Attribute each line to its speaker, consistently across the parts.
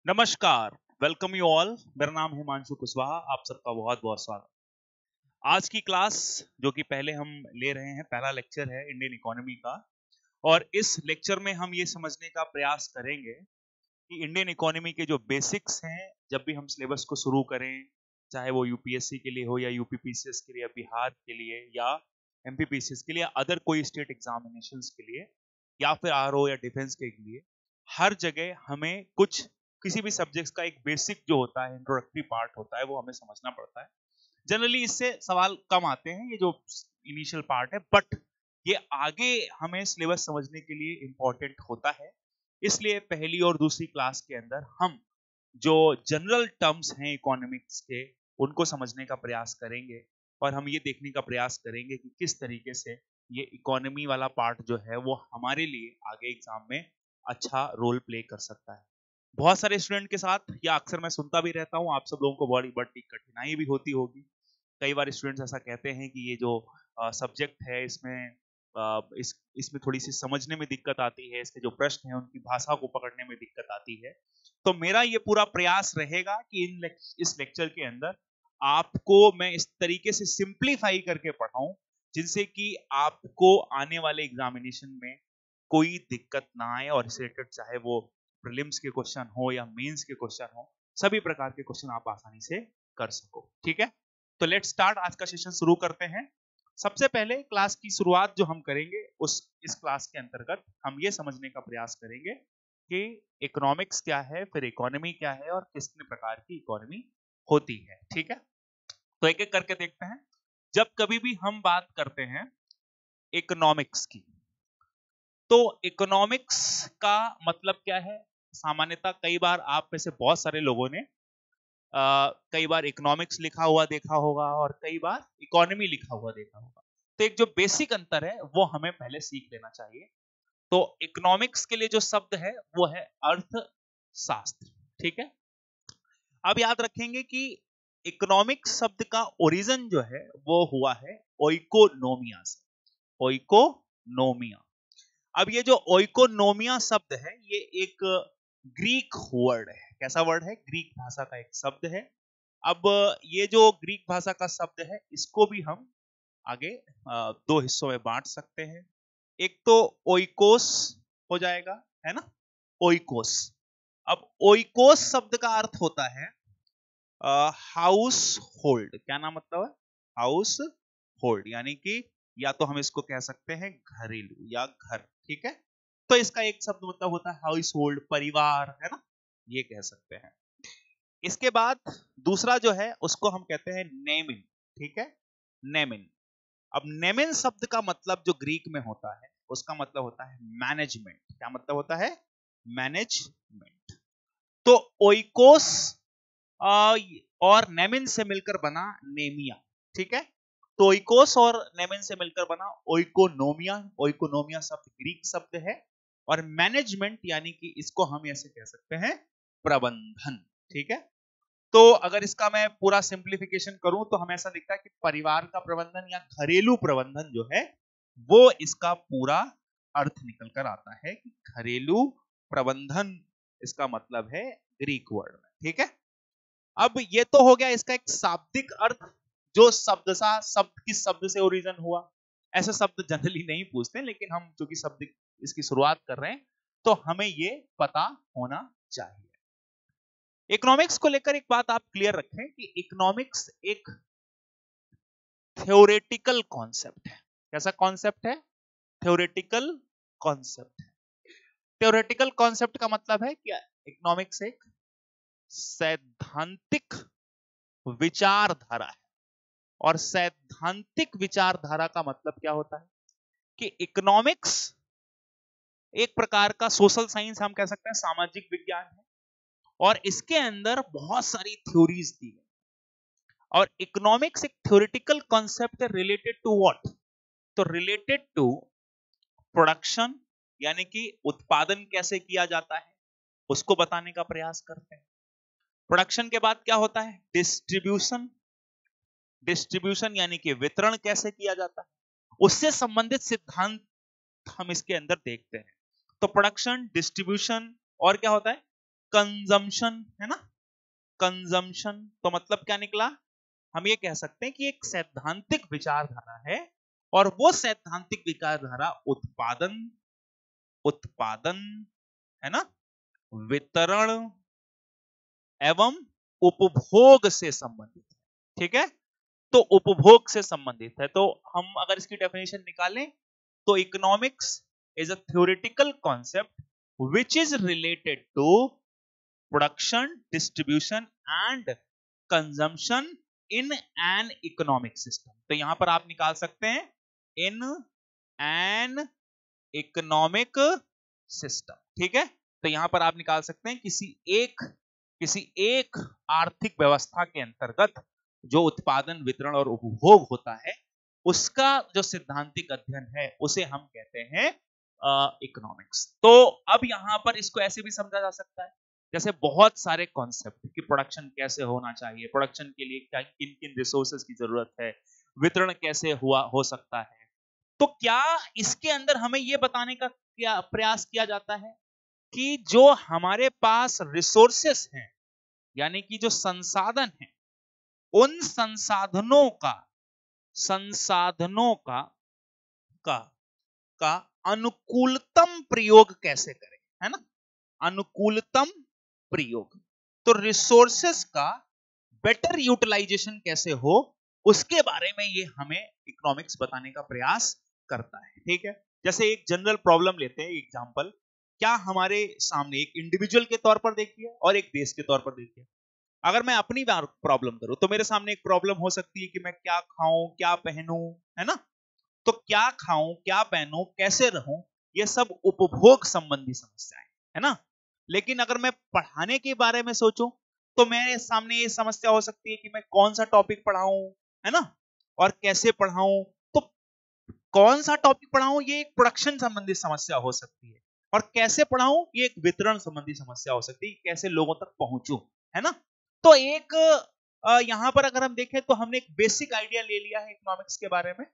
Speaker 1: नमस्कार, welcome you all. मेरा नाम हिमांशु कुशवाहा। आप सबका बहुत बहुत स्वागत। आज की क्लास जो कि पहले हम ले रहे हैं, पहला लेक्चर है इंडियन इकोनॉमी का। और इस लेक्चर में हम ये समझने का प्रयास करेंगे कि इंडियन इकोनॉमी के जो बेसिक्स हैं, जब भी हम सिलेबस को शुरू करें, चाहे वो यूपीएससी के लिए हो या यूपीपीसीएस के लिए या बिहार के लिए या एमपीपीसीएस के लिए या अदर कोई स्टेट एग्जामिनेशंस के लिए या फिर आरओ या डिफेंस के लिए, हर जगह हमें कुछ किसी भी सब्जेक्ट्स का एक बेसिक जो होता है, इंट्रोडक्टरी पार्ट होता है, वो हमें समझना पड़ता है। जनरली इससे सवाल कम आते हैं, ये जो इनिशियल पार्ट है, बट ये आगे हमें सिलेबस समझने के लिए इंपॉर्टेंट होता है। इसलिए पहली और दूसरी क्लास के अंदर हम जो जनरल टर्म्स हैं इकोनॉमिक्स के, उनको समझने का प्रयास करेंगे और हम ये देखने का प्रयास करेंगे कि किस तरीके से ये इकोनॉमी वाला पार्ट जो है वो हमारे लिए आगे एग्जाम में अच्छा रोल प्ले कर सकता है। बहुत सारे स्टूडेंट के साथ या अक्सर मैं सुनता भी रहता हूँ, आप सब लोगों को बड़ी बड़ी कठिनाई भी होती होगी। कई बार स्टूडेंट्स ऐसा कहते हैं कि ये जो सब्जेक्ट है इसमें इसमें थोड़ी सी समझने में दिक्कत आती है, इसके जो प्रश्न हैं उनकी भाषा को पकड़ने में दिक्कत आती है। तो मेरा ये पूरा प्रयास रहेगा कि इस लेक्चर के अंदर आपको मैं इस तरीके से सिंप्लीफाई करके पढ़ाऊं जिनसे कि आपको आने वाले एग्जामिनेशन में कोई दिक्कत ना आए, और इससे रिलेटेड चाहे वो प्रीलिम्स के क्वेश्चन हो या मेंस के क्वेश्चन हो, सभी प्रकार के क्वेश्चन आप आसानी से कर सको। ठीक है, तो लेट्स स्टार्ट। आज का सेशन शुरू करते हैं। सबसे पहले क्लास की शुरुआत जो हम करेंगे इस क्लास के अंतर्गत हम ये समझने का प्रयास करेंगे कि इकोनॉमिक्स क्या है, फिर इकोनॉमी क्या है और किस प्रकार की इकोनॉमी होती है। ठीक है, तो एक एक करके देखते हैं। जब कभी भी हम बात करते हैं इकोनॉमिक्स की, तो इकोनॉमिक्स का मतलब क्या है? सामान्यतः कई बार आप में से बहुत सारे लोगों ने कई बार इकोनॉमिक्स लिखा हुआ देखा होगा और कई बार इकोनॉमी लिखा हुआ देखा होगा। तो एक जो बेसिक अंतर है वो हमें पहले सीख लेना चाहिए। तो इकोनॉमिक्स के लिए जो शब्द है वो है अर्थशास्त्र। ठीक है, अब याद रखेंगे कि इकोनॉमिक्स शब्द का ओरिजिन जो है वो हुआ है ओइकोनोमिया से। ओइकोनोमिया। अब ये जो ओइकोनोमिया शब्द है ये एक ग्रीक वर्ड है। कैसा वर्ड है? ग्रीक भाषा का एक शब्द है। अब ये जो ग्रीक भाषा का शब्द है इसको भी हम आगे दो हिस्सों में बांट सकते हैं। एक तो ओइकोस हो जाएगा, है ना, ओइकोस। अब ओइकोस शब्द का अर्थ होता है हाउस होल्ड। क्या नाम मतलब है? हाउस होल्ड, यानी कि या तो हम इसको कह सकते हैं घरेलू या घर। ठीक है, तो इसका एक शब्द मतलब होता है हाउस होल्ड, परिवार, है ना, ये कह सकते हैं। इसके बाद दूसरा जो है उसको हम कहते हैं नेमिन। ठीक है, नेमिन। अब नेमिन शब्द का मतलब जो ग्रीक में होता है उसका मतलब होता है मैनेजमेंट। क्या मतलब होता है? मैनेजमेंट। तो ओइकोस और नेमिन से मिलकर बना नेमिया। ठीक है, तो ओइकोस और नेमिन से मिलकर बना ओइकोनोमिया। ओइकोनोमिया शब्द ग्रीक शब्द है और मैनेजमेंट यानी कि इसको हम ऐसे कह सकते हैं प्रबंधन। ठीक है, तो अगर इसका मैं पूरा सिंप्लीफिकेशन करूं तो हमें ऐसा दिखता है कि परिवार का प्रबंधन या घरेलू प्रबंधन जो है वो इसका पूरा अर्थ निकल कर आता है कि घरेलू प्रबंधन इसका मतलब है ग्रीक वर्ड में। ठीक है, अब ये तो हो गया इसका एक शाब्दिक अर्थ, जो शब्द किस शब्द से ओरिजिन हुआ। ऐसे शब्द जनरली नहीं पूछते, लेकिन हम चूंकि शब्द इसकी शुरुआत कर रहे हैं तो हमें ये पता होना चाहिए। इकोनॉमिक्स को लेकर एक बात आप क्लियर रखें कि इकोनॉमिक्स एक थ्योरेटिकल कॉन्सेप्ट है। कैसा कॉन्सेप्ट है? थ्योरेटिकल कॉन्सेप्ट है। थ्योरेटिकल कॉन्सेप्ट का मतलब है कि इकोनॉमिक्स एक सैद्धांतिक विचारधारा है। और सैद्धांतिक विचारधारा का मतलब क्या होता है कि इकोनॉमिक्स एक प्रकार का सोशल साइंस हम कह सकते हैं, सामाजिक विज्ञान है, और इसके अंदर बहुत सारी थ्योरीज दी गई। और इकोनॉमिक्स एक थ्योरेटिकल कॉन्सेप्ट है रिलेटेड टू व्हाट? तो रिलेटेड टू प्रोडक्शन, यानी कि उत्पादन कैसे किया जाता है उसको बताने का प्रयास करते हैं। प्रोडक्शन के बाद क्या होता है? डिस्ट्रीब्यूशन। डिस्ट्रीब्यूशन यानी कि वितरण कैसे किया जाता है, उससे संबंधित सिद्धांत हम इसके अंदर देखते हैं। तो प्रोडक्शन, डिस्ट्रीब्यूशन और क्या होता है? कंजम्पशन है ना, कंजम्पशन। तो मतलब क्या निकला, हम ये कह सकते हैं कि एक सैद्धांतिक विचारधारा है और वो सैद्धांतिक विचारधारा उत्पादन उत्पादन है ना, वितरण एवं उपभोग से संबंधित है। ठीक है, तो उपभोग से संबंधित है। तो हम अगर इसकी डेफिनेशन निकालें तो economics is a theoretical concept which is related to production, distribution and consumption in an economic system. तो यहां पर आप निकाल सकते हैं इन एन इकोनॉमिक सिस्टम। ठीक है, तो यहां पर आप निकाल सकते हैं किसी एक आर्थिक व्यवस्था के अंतर्गत जो उत्पादन, वितरण और उपभोग होता है उसका जो सिद्धांतिक अध्ययन है उसे हम कहते हैं इकोनॉमिक्स। तो अब यहां पर इसको ऐसे भी समझा जा सकता है जैसे बहुत सारे कॉन्सेप्ट कि प्रोडक्शन कैसे होना चाहिए, प्रोडक्शन के लिए क्या किन किन रिसोर्सेज की जरूरत है, वितरण कैसे हो सकता है। तो क्या इसके अंदर हमें यह बताने का क्या प्रयास किया जाता है कि जो हमारे पास रिसोर्सेस हैं यानी कि जो संसाधन हैं उन संसाधनों का का अनुकूलतम प्रयोग कैसे करें, है ना, अनुकूलतम प्रयोग। तो रिसोर्सेस का बेटर यूटिलाइजेशन कैसे हो उसके बारे में ये हमें इकोनॉमिक्स बताने का प्रयास करता है। ठीक है, जैसे एक जनरल प्रॉब्लम लेते हैं एग्जांपल, क्या हमारे सामने एक इंडिविजुअल के तौर पर देखिए और एक देश के तौर पर देखिए। अगर मैं अपनी प्रॉब्लम करूं तो मेरे सामने एक प्रॉब्लम हो सकती है कि मैं क्या खाऊं, क्या पहनूं, है ना। तो क्या खाऊं, क्या पहनूं, कैसे रहूं, ये सब उपभोग संबंधी समस्याएं है ना। लेकिन अगर मैं पढ़ाने के बारे में सोचूं तो मेरे सामने ये समस्या हो सकती है कि मैं कौन सा टॉपिक पढ़ाऊं, है ना, और कैसे पढ़ाऊं। तो कौन सा टॉपिक पढ़ाऊं ये एक प्रोडक्शन संबंधी समस्या हो सकती है और कैसे पढ़ाऊं ये एक वितरण संबंधी समस्या हो सकती है, कैसे लोगों तक पहुंचूं, है ना। तो एक यहां पर अगर हम देखें तो हमने एक बेसिक आइडिया ले लिया है इकोनॉमिक्स के बारे में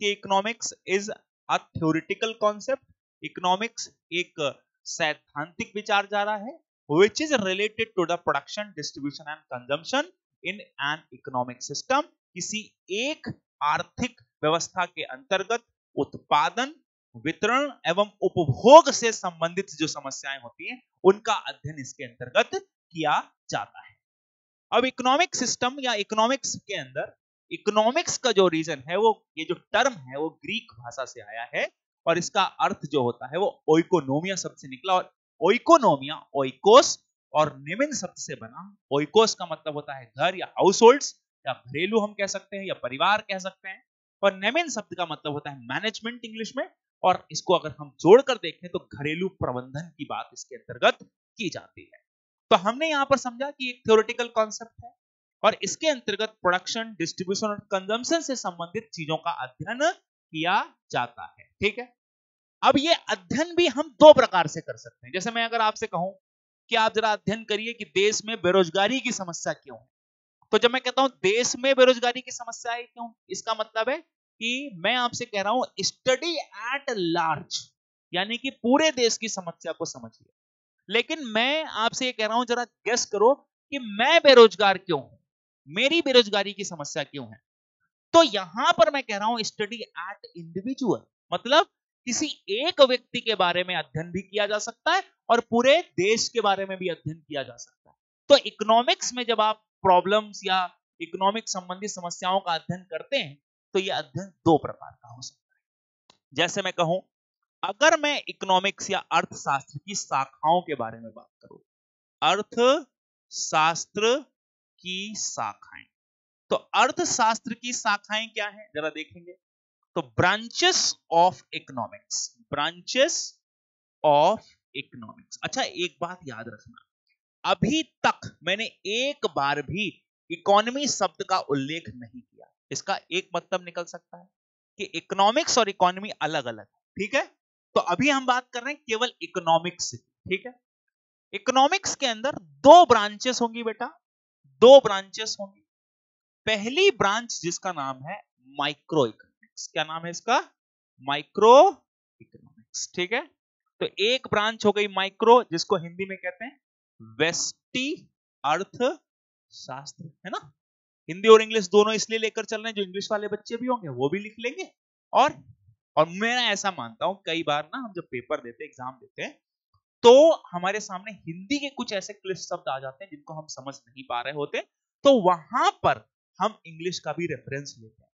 Speaker 1: कि economics is a theoretical concept. Economics एक सैद्धांतिक विचारधारा है which is related to the production, distribution and consumption in an economic system। किसी एक आर्थिक व्यवस्था के अंतर्गत उत्पादन, वितरण एवं उपभोग से संबंधित जो समस्याएं होती हैं उनका अध्ययन इसके अंतर्गत किया जाता है। अब इकोनॉमिक सिस्टम या इकोनॉमिक्स के अंदर इकोनॉमिक्स का जो रीजन है वो ये जो टर्म है वो ग्रीक भाषा से आया है और इसका अर्थ जो होता है वो ओइकोनोमिया शब्द से निकला। और ओइकोनोमिया ओइकोस और निमिन शब्द से बना। ओइकोस का मतलब होता है घर या हाउस होल्ड्स या घरेलू हम कह सकते हैं या परिवार कह सकते हैं, और नेमिन शब्द का मतलब होता है मैनेजमेंट इंग्लिश में। और इसको अगर हम जोड़कर देखें तो घरेलू प्रबंधन की बात इसके अंतर्गत की जाती है। तो हमने यहां पर समझा कि एक थ्योरेटिकल कॉन्सेप्ट है और इसके अंतर्गत प्रोडक्शन, डिस्ट्रीब्यूशन और कंजम्पशन से संबंधित चीजों का अध्ययन किया जाता है। ठीक है, अब ये अध्ययन भी हम दो प्रकार से कर सकते हैं। जैसे मैं अगर आपसे कहूं कि आप जरा अध्ययन करिए कि देश में बेरोजगारी की समस्या क्यों है, तो जब मैं कहता हूं देश में बेरोजगारी की समस्या है क्यों, इसका मतलब है कि मैं आपसे कह रहा हूं स्टडी एट लार्ज, यानी कि पूरे देश की समस्या को समझिए। लेकिन मैं आपसे ये कह रहा हूं जरा गेस करो कि मैं बेरोजगार क्यों हूं, मेरी बेरोजगारी की समस्या क्यों है। तो यहां पर मैं कह रहा हूं स्टडी एट इंडिविजुअल, मतलब किसी एक व्यक्ति के बारे में अध्ययन भी किया जा सकता है और पूरे देश के बारे में भी अध्ययन किया जा सकता है। तो इकोनॉमिक्स में जब आप प्रॉब्लम्स या इकोनॉमिक संबंधी समस्याओं का अध्ययन करते हैं तो यह अध्ययन दो प्रकार का हो सकता है। जैसे मैं कहूं अगर मैं इकोनॉमिक्स या अर्थशास्त्र की शाखाओं के बारे में बात करूं, अर्थशास्त्र की शाखाएं, तो अर्थशास्त्र की शाखाएं क्या है जरा देखेंगे तो branches of economics, branches of economics. अच्छा एक बात याद रखना, अभी तक मैंने एक बार भी इकोनॉमी शब्द का उल्लेख नहीं किया। इसका एक मतलब निकल सकता है कि इकोनॉमिक्स और इकोनॉमी अलग अलग है। ठीक है, तो अभी हम बात कर रहे हैं केवल इकोनॉमिक्स की। ठीक है, इकोनॉमिक्स के अंदर दो ब्रांचेस होंगी बेटा, दो ब्रांचेस होंगी। पहली ब्रांच जिसका नाम है माइक्रो इकोनॉमिक्स, क्या नाम है इसका, माइक्रो इकोनॉमिक्स। ठीक है, तो एक ब्रांच हो गई माइक्रो जिसको हिंदी में कहते हैं व्यष्टि अर्थशास्त्र, है ना। हिंदी और इंग्लिश दोनों इसलिए लेकर चल रहे हैं, जो इंग्लिश वाले बच्चे भी होंगे वो भी लिख लेंगे। और मैं ऐसा मानता हूं कई बार ना हम जब पेपर देते, एग्जाम देते हैं, तो हमारे सामने हिंदी के कुछ ऐसे क्लिष्ट शब्द आ जाते हैं जिनको हम समझ नहीं पा रहे होते, तो वहां पर हम इंग्लिश का भी रेफरेंस लेते हैं।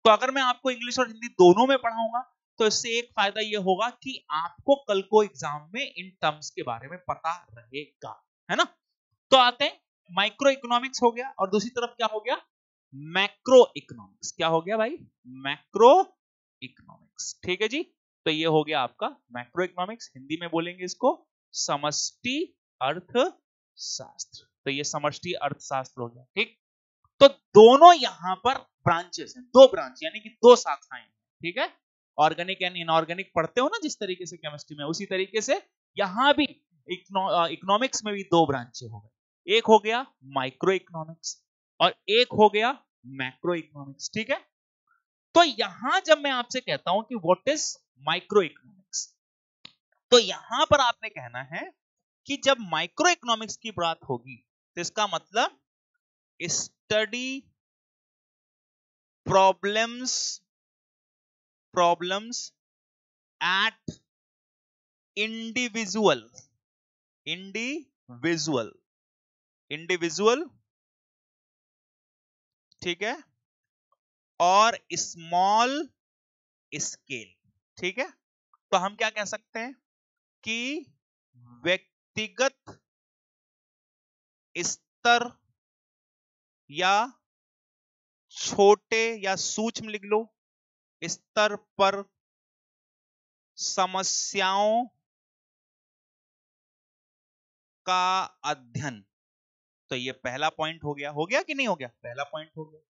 Speaker 1: तो अगर मैं आपको इंग्लिश और हिंदी दोनों में पढ़ाऊंगा तो इससे एक फायदा यह होगा कि आपको कल को एग्जाम में इन टर्म्स के बारे में पता रहेगा, है ना। तो आते हैं, माइक्रो इकोनॉमिक्स हो गया और दूसरी तरफ क्या हो गया, मैक्रो इकोनॉमिक्स। क्या हो गया भाई, मैक्रो इकोनॉमिक्स। ठीक है जी, तो ये हो गया आपका मैक्रो इकोनॉमिक्स, हिंदी में बोलेंगे इसको समष्टि अर्थशास्त्र। तो ये समष्टि अर्थशास्त्र हो गया, ठीक। तो दोनों यहां पर ब्रांचेस हैं, दो ब्रांच यानी कि दो शाखाएं हैं, ठीक है। ऑर्गेनिक एंड इनऑर्गेनिक पढ़ते हो ना जिस तरीके से केमिस्ट्री में, उसी तरीके से यहां भी इकोनॉमिक्स में भी दो ब्रांचें हो गई, एक हो गया माइक्रो इकोनॉमिक्स और एक हो गया मैक्रो इकोनॉमिक्स, ठीक है। तो यहां जब मैं आपसे कहता हूं कि व्हाट इज माइक्रो इकोनॉमिक्स, तो यहां पर आपने कहना है कि जब माइक्रो इकोनॉमिक्स की बात होगी तो इसका मतलब स्टडी प्रॉब्लम्स एट इंडिविजुअल ठीक है, और स्मॉल स्केल, ठीक है। तो हम क्या कह सकते हैं कि व्यक्तिगत स्तर या छोटे या सूक्ष्म लिख लो स्तर पर समस्याओं का अध्ययन। तो ये पहला पॉइंट हो गया कि नहीं हो गया, पहला पॉइंट हो गया।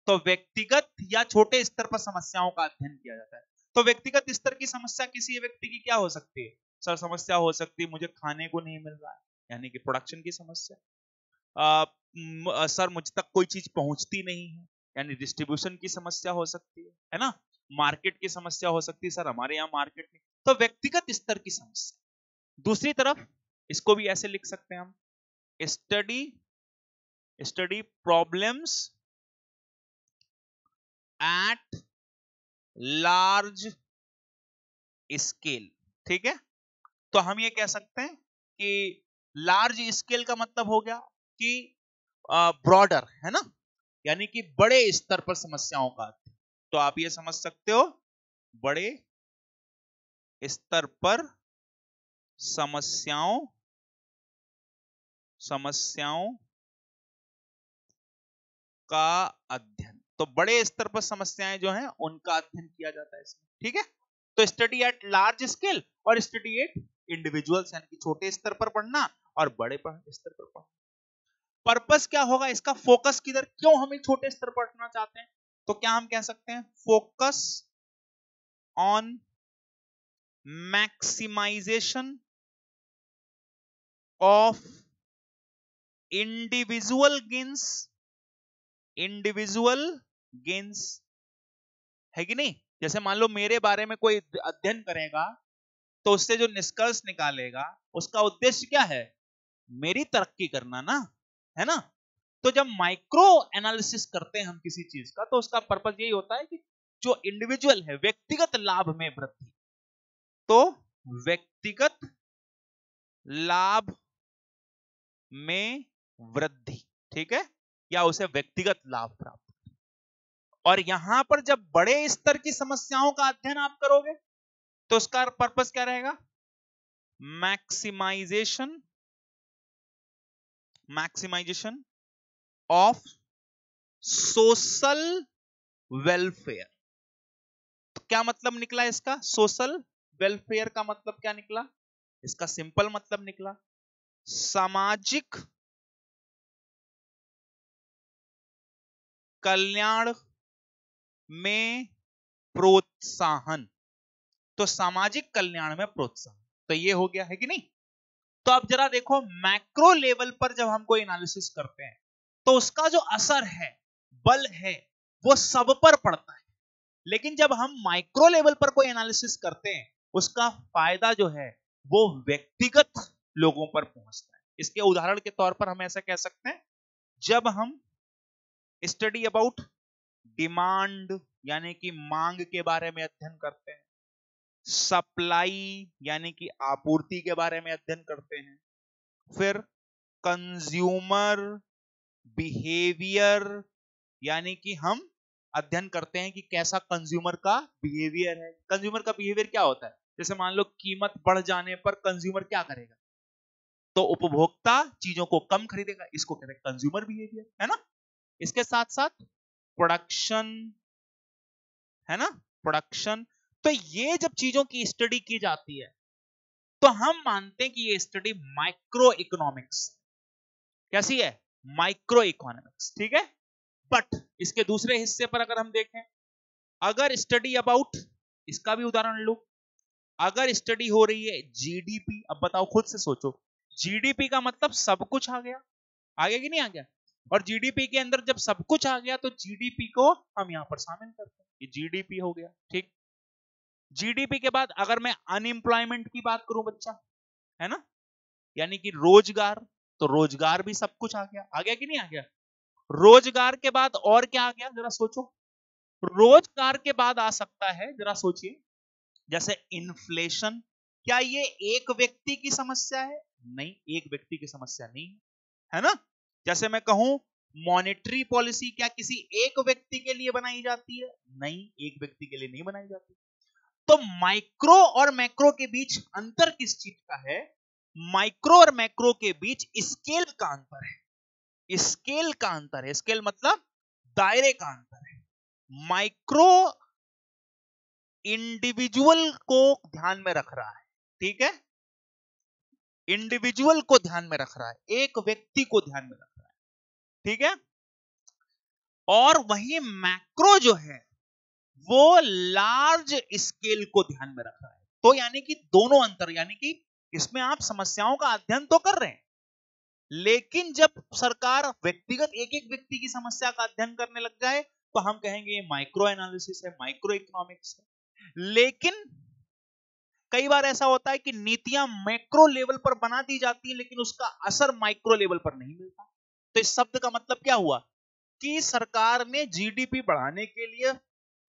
Speaker 1: तो व्यक्तिगत या छोटे स्तर पर समस्याओं का अध्ययन किया जाता है। तो व्यक्तिगत स्तर की समस्या किसी व्यक्ति की क्या हो सकती है, सर समस्या हो सकती है मुझे खाने को नहीं मिल रहा है, यानी कि प्रोडक्शन की समस्या। सर मुझ तक कोई चीज पहुंचती नहीं है, यानी डिस्ट्रीब्यूशन की समस्या हो सकती है ना। मार्केट की समस्या हो सकती है, सर हमारे यहाँ मार्केट नहीं। तो व्यक्तिगत स्तर की समस्या। दूसरी तरफ इसको भी ऐसे लिख सकते हैं हम, study problems at large scale, ठीक है। तो हम ये कह सकते हैं कि लार्ज स्केल का मतलब हो गया कि ब्रॉडर, है ना, यानी कि बड़े स्तर पर समस्याओं का। तो आप ये समझ सकते हो बड़े स्तर पर समस्याओं का अध्ययन। तो बड़े स्तर पर समस्याएं जो हैं उनका अध्ययन किया जाता है इसमें, ठीक है। तो स्टडी एट लार्ज स्केल और स्टडी एट इंडिविजुअल्स, यानी कि छोटे स्तर पर पढ़ना और बड़े स्तर पर पढ़ना। पर्पस क्या होगा इसका, फोकस किधर, क्यों हम एक छोटे स्तर पर पढ़ना चाहते हैं, तो क्या हम कह सकते हैं focus on maximisation of individual gains, है कि नहीं। जैसे मान लो मेरे बारे में कोई अध्ययन करेगा तो उससे जो निष्कर्ष निकालेगा उसका उद्देश्य क्या है, मेरी तरक्की करना ना, है ना। तो जब माइक्रो एनालिसिस करते हैं हम किसी चीज का, तो उसका पर्पस यही होता है कि जो इंडिविजुअल है व्यक्तिगत लाभ में वृद्धि, तो व्यक्तिगत लाभ में वृद्धि, ठीक है, या उसे व्यक्तिगत लाभ प्राप्त। और यहां पर जब बड़े स्तर की समस्याओं का अध्ययन आप करोगे तो उसका पर्पस क्या रहेगा, मैक्सिमाइजेशन ऑफ सोशल वेलफेयर। तो क्या मतलब निकला इसका, सोशल वेलफेयर का मतलब क्या निकला, इसका सिंपल मतलब निकला सामाजिक कल्याण में प्रोत्साहन। तो सामाजिक कल्याण में प्रोत्साहन, तो ये हो गया, है कि नहीं। तो अब जरा देखो मैक्रो लेवल पर जब हम कोई एनालिसिस करते हैं तो उसका जो असर है, बल है, वो सब पर पड़ता है। लेकिन जब हम माइक्रो लेवल पर कोई एनालिसिस करते हैं उसका फायदा जो है वो व्यक्तिगत लोगों पर पहुंचता है। इसके उदाहरण के तौर पर हम ऐसा कह सकते हैं, जब हम स्टडी अबाउट डिमांड यानी कि मांग के बारे में अध्ययन करते हैं, सप्लाई यानी कि आपूर्ति के बारे में अध्ययन करते हैं, फिर कंज्यूमर बिहेवियर यानी कि हम अध्ययन करते हैं कि कैसा कंज्यूमर का बिहेवियर है। कंज्यूमर का बिहेवियर क्या होता है? जैसे मान लो कीमत बढ़ जाने पर कंज्यूमर क्या करेगा? तो उपभोक्ता चीजों को कम खरीदेगा, इसको कहते हैं कंज्यूमर बिहेवियर, है ना। इसके साथ साथ प्रोडक्शन, है ना, प्रोडक्शन। तो ये जब चीजों की स्टडी की जाती है तो हम मानते हैं कि ये स्टडी माइक्रो इकोनॉमिक्स कैसी है? माइक्रो इकोनॉमिक्स, ठीक है। बट इसके दूसरे हिस्से पर अगर हम देखें, अगर स्टडी अबाउट, इसका भी उदाहरण लो, अगर स्टडी हो रही है जीडीपी, अब बताओ खुद से सोचो, जीडीपी का मतलब सब कुछ आ गया कि नहीं आ गया? और जीडीपी के अंदर जब सब कुछ आ गया तो जीडीपी को हम यहां पर शामिल करते हैं, ये जीडीपी हो गया, ठीक। जीडीपी के बाद अगर मैं अनएम्प्लॉयमेंट की बात करूं बच्चा, है ना, यानी कि रोजगार, तो रोजगार भी सब कुछ आ गया कि नहीं आ गया? रोजगार के बाद और क्या आ गया जरा सोचो? रोजगार के बाद आ सकता है, जरा सोचिए, जैसे इन्फ्लेशन। क्या ये एक व्यक्ति की समस्या है? नहीं, एक व्यक्ति की समस्या नहीं है ना। जैसे मैं कहूं मॉनेटरी पॉलिसी, क्या किसी एक व्यक्ति के लिए बनाई जाती है? नहीं, एक व्यक्ति के लिए नहीं बनाई जाती। तो माइक्रो और मैक्रो के बीच अंतर किस चीज का है? माइक्रो और मैक्रो के बीच स्केल का अंतर है। स्केल का अंतर है, स्केल मतलब दायरे का अंतर है। माइक्रो इंडिविजुअल को ध्यान में रख रहा है, ठीक है, इंडिविजुअल को ध्यान में रख रहा है, एक व्यक्ति को ध्यान में रख रहा है, ठीक है। और वही मैक्रो जो है वो लार्ज स्केल को ध्यान में रख रहा है। तो यानी कि दोनों अंतर, यानी कि इसमें आप समस्याओं का अध्ययन तो कर रहे हैं, लेकिन जब सरकार व्यक्तिगत एक एक व्यक्ति की समस्या का अध्ययन करने लग जाए तो हम कहेंगे ये माइक्रो एनालिसिस है, माइक्रो इकोनॉमिक्स है। लेकिन कई बार ऐसा होता है कि नीतियां मैक्रो लेवल पर बना दी जाती है लेकिन उसका असर माइक्रो लेवल पर नहीं मिलता। तो इस शब्द का मतलब क्या हुआ कि सरकार ने जीडीपी बढ़ाने के लिए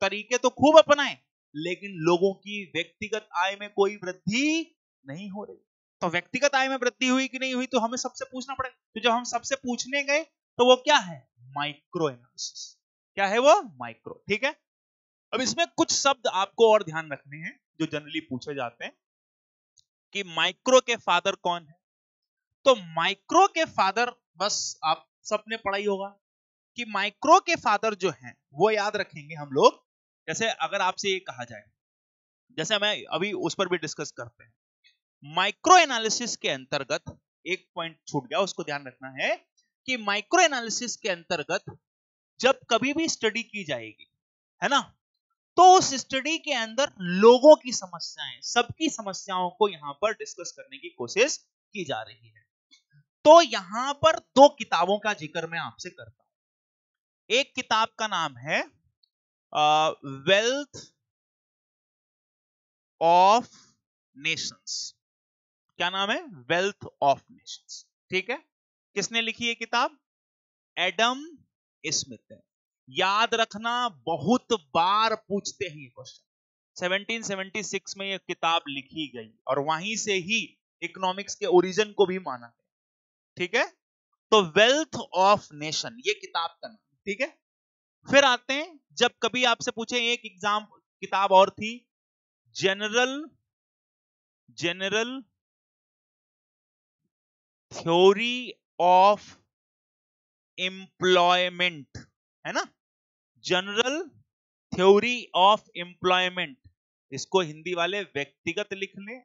Speaker 1: तरीके तो खूब अपनाए लेकिन लोगों की व्यक्तिगत आय में कोई वृद्धि नहीं हो रही। तो व्यक्तिगत आय में वृद्धि हुई कि नहीं हुई तो हमें सबसे पूछना पड़ेगा। तो जब हम सबसे पूछने गए तो वो क्या है? Micro analysis. क्या है वो? माइक्रो, ठीक है। अब इसमें कुछ शब्द आपको और ध्यान रखने हैं जो जनरली पूछे जाते हैं कि माइक्रो के फादर कौन है। तो माइक्रो के फादर, बस आप सबने पढ़ा ही होगा कि माइक्रो के फादर जो हैं वो याद रखेंगे हम लोग। जैसे अगर आपसे ये कहा जाए, जैसे मैं अभी उस पर भी डिस्कस करते हैं, माइक्रो एनालिसिस के अंतर्गत एक पॉइंट छूट गया, उसको ध्यान रखना है कि माइक्रो एनालिसिस के अंतर्गत जब कभी भी स्टडी की जाएगी, है ना, तो उस स्टडी के अंदर लोगों की समस्याएं, सबकी समस्याओं को यहां पर डिस्कस करने की कोशिश की जा रही है। तो यहां पर दो किताबों का जिक्र मैं आपसे करता हूं। एक किताब का नाम है वेल्थ ऑफ नेशंस। क्या नाम है? वेल्थ ऑफ नेशंस, ठीक है। किसने लिखी है किताब? एडम स्मिथ है। याद रखना, बहुत बार पूछते हैं ये क्वेश्चन। 1776 में ये किताब लिखी गई और वहीं से ही इकोनॉमिक्स के ओरिजिन को भी माना गया, ठीक है। तो वेल्थ ऑफ नेशन ये किताब का नाम, ठीक है। फिर आते हैं, जब कभी आपसे पूछे, एक एग्जाम किताब और थी, जनरल थ्योरी ऑफ एम्प्लॉयमेंट, है ना, जनरल थ्योरी ऑफ एम्प्लॉयमेंट। इसको हिंदी वाले व्यक्तिगत लिख लें,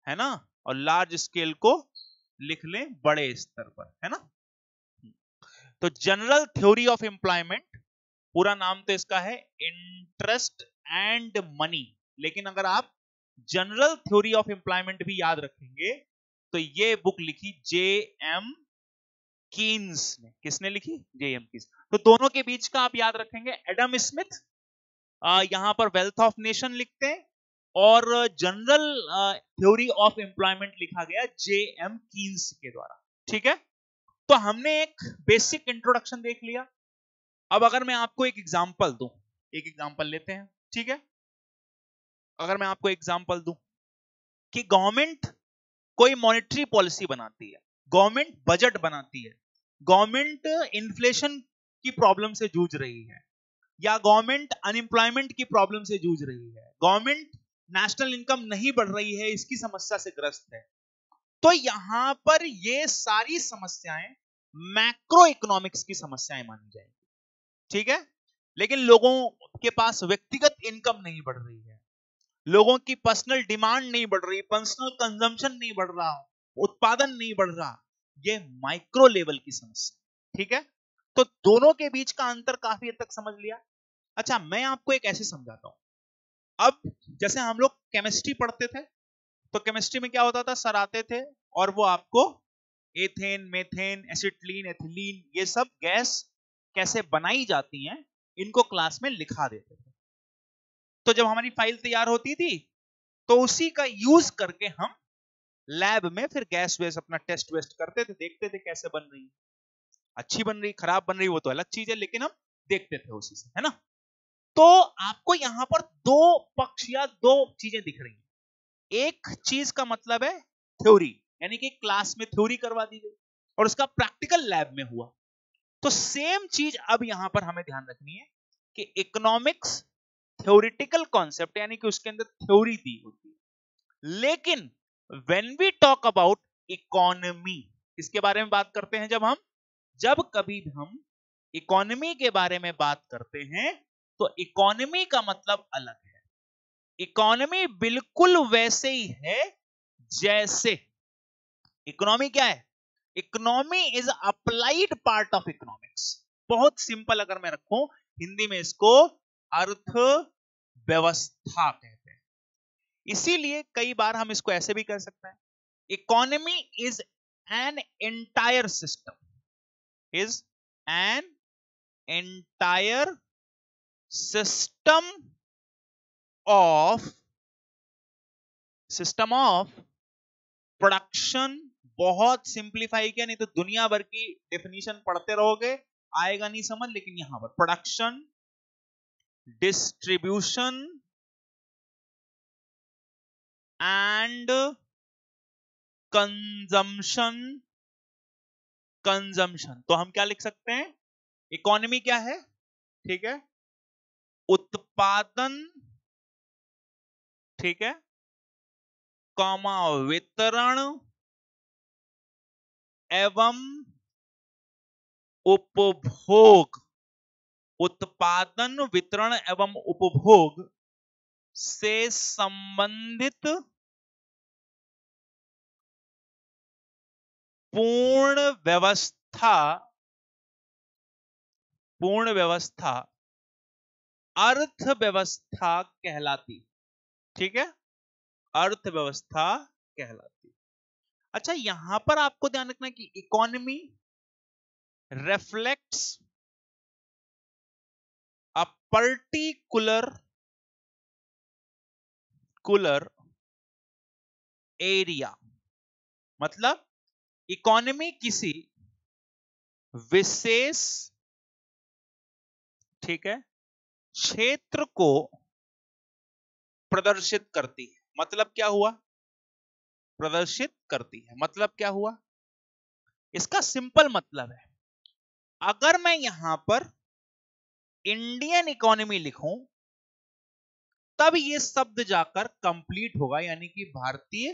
Speaker 1: है ना, और लार्ज स्केल को लिख लें बड़े स्तर पर, है ना। तो जनरल थ्योरी ऑफ एम्प्लॉयमेंट, पूरा नाम तो इसका है इंटरेस्ट एंड मनी, लेकिन अगर आप जनरल थ्योरी ऑफ एम्प्लॉयमेंट भी याद रखेंगे तो ये बुक लिखी जे एम कीन्स ने। किसने लिखी? जे एम कीन्स। तो दोनों के बीच का आप याद रखेंगे एडम स्मिथ, यहां पर वेल्थ ऑफ नेशन लिखते हैं और जनरल थ्योरी ऑफ एम्प्लॉयमेंट लिखा गया J.M. कीन्स के द्वारा। ठीक है, तो हमने एक बेसिक इंट्रोडक्शन देख लिया। अब अगर मैं आपको एक एग्जांपल दूं, एक एग्जांपल लेते हैं। ठीक है, अगर मैं आपको एग्जांपल दूं कि गवर्नमेंट कोई मॉनेटरी पॉलिसी बनाती है, गवर्नमेंट बजट बनाती है, गवर्नमेंट इन्फ्लेशन की प्रॉब्लम से जूझ रही है, या गवर्नमेंट अनएम्प्लॉयमेंट की प्रॉब्लम से जूझ रही है, गवर्नमेंट नेशनल इनकम नहीं बढ़ रही है, इसकी समस्या से ग्रस्त है, तो यहां पर ये सारी समस्याएं मैक्रो इकोनॉमिक्स की समस्याएं मानी जाएंगी। ठीक है, लेकिन लोगों के पास व्यक्तिगत इनकम नहीं बढ़ रही है, लोगों की पर्सनल डिमांड नहीं बढ़ रही, पर्सनल कंजम्पशन नहीं बढ़ रहा, उत्पादन नहीं बढ़ रहा, ये माइक्रो लेवल की समस्या। ठीक है, तो दोनों के बीच का अंतर काफी हद तक समझ लिया। अच्छा, मैं आपको एक ऐसे समझाता हूं। अब जैसे हम लोग केमिस्ट्री पढ़ते थे, तो केमिस्ट्री में क्या होता था, सर आते थे और वो आपको एथेन, मेथेन, एसिटिलीन, एथिलीन, ये सब गैस कैसे बनाई जाती हैं, इनको क्लास में लिखा देते थे। तो जब हमारी फाइल तैयार होती थी, तो उसी का यूज करके हम लैब में फिर गैस वेस अपना टेस्ट वेस्ट करते थे, देखते थे कैसे बन रही, अच्छी बन रही, खराब बन रही, वो तो अलग चीज है, लेकिन हम देखते थे उसी से, है ना। तो आपको यहां पर दो पक्ष या दो चीजें दिख रही हैं। एक चीज का मतलब है थ्योरी, यानी कि क्लास में थ्योरी करवा दी गई और उसका प्रैक्टिकल लैब में हुआ। तो सेम चीज अब यहां पर हमें ध्यान रखनी है कि इकोनॉमिक्स थ्योरेटिकल कॉन्सेप्ट, यानी कि उसके अंदर थ्योरी दी होती है, लेकिन when we talk about economy, इसके बारे में बात करते हैं जब कभी भी हम इकोनॉमी के बारे में बात करते हैं, तो इकोनॉमी का मतलब अलग है। इकोनॉमी बिल्कुल वैसे ही है जैसे, इकोनॉमी क्या है, economy is applied part of economics. बहुत सिंपल अगर मैं रखूं हिंदी में, इसको अर्थव्यवस्था कहते हैं। इसीलिए कई बार हम इसको ऐसे भी कह सकते हैं, economy is an entire system, is an entire system of production. बहुत सिंप्लीफाई किया, नहीं तो दुनिया भर की डेफिनेशन पढ़ते रहोगे, आएगा नहीं समझ, लेकिन यहां पर production, distribution and consumption. Consumption तो हम क्या लिख सकते हैं, इकोनॉमी क्या है, ठीक है, उत्पादन, ठीक है, कॉमा वितरण एवं उपभोग। उत्पादन, वितरण एवं उपभोग से संबंधित पूर्ण व्यवस्था अर्थव्यवस्था कहलाती। ठीक है, अर्थव्यवस्था कहलाती। अच्छा, यहां पर आपको ध्यान रखना कि economy reflects a particular area, मतलब इकोनॉमी किसी विशेष, ठीक है, क्षेत्र को प्रदर्शित करती है। मतलब क्या हुआ, प्रदर्शित करती है, मतलब क्या हुआ, इसका सिंपल मतलब है, अगर मैं यहां पर इंडियन इकोनॉमी लिखूं, तब ये शब्द जाकर कंप्लीट होगा, यानी कि भारतीय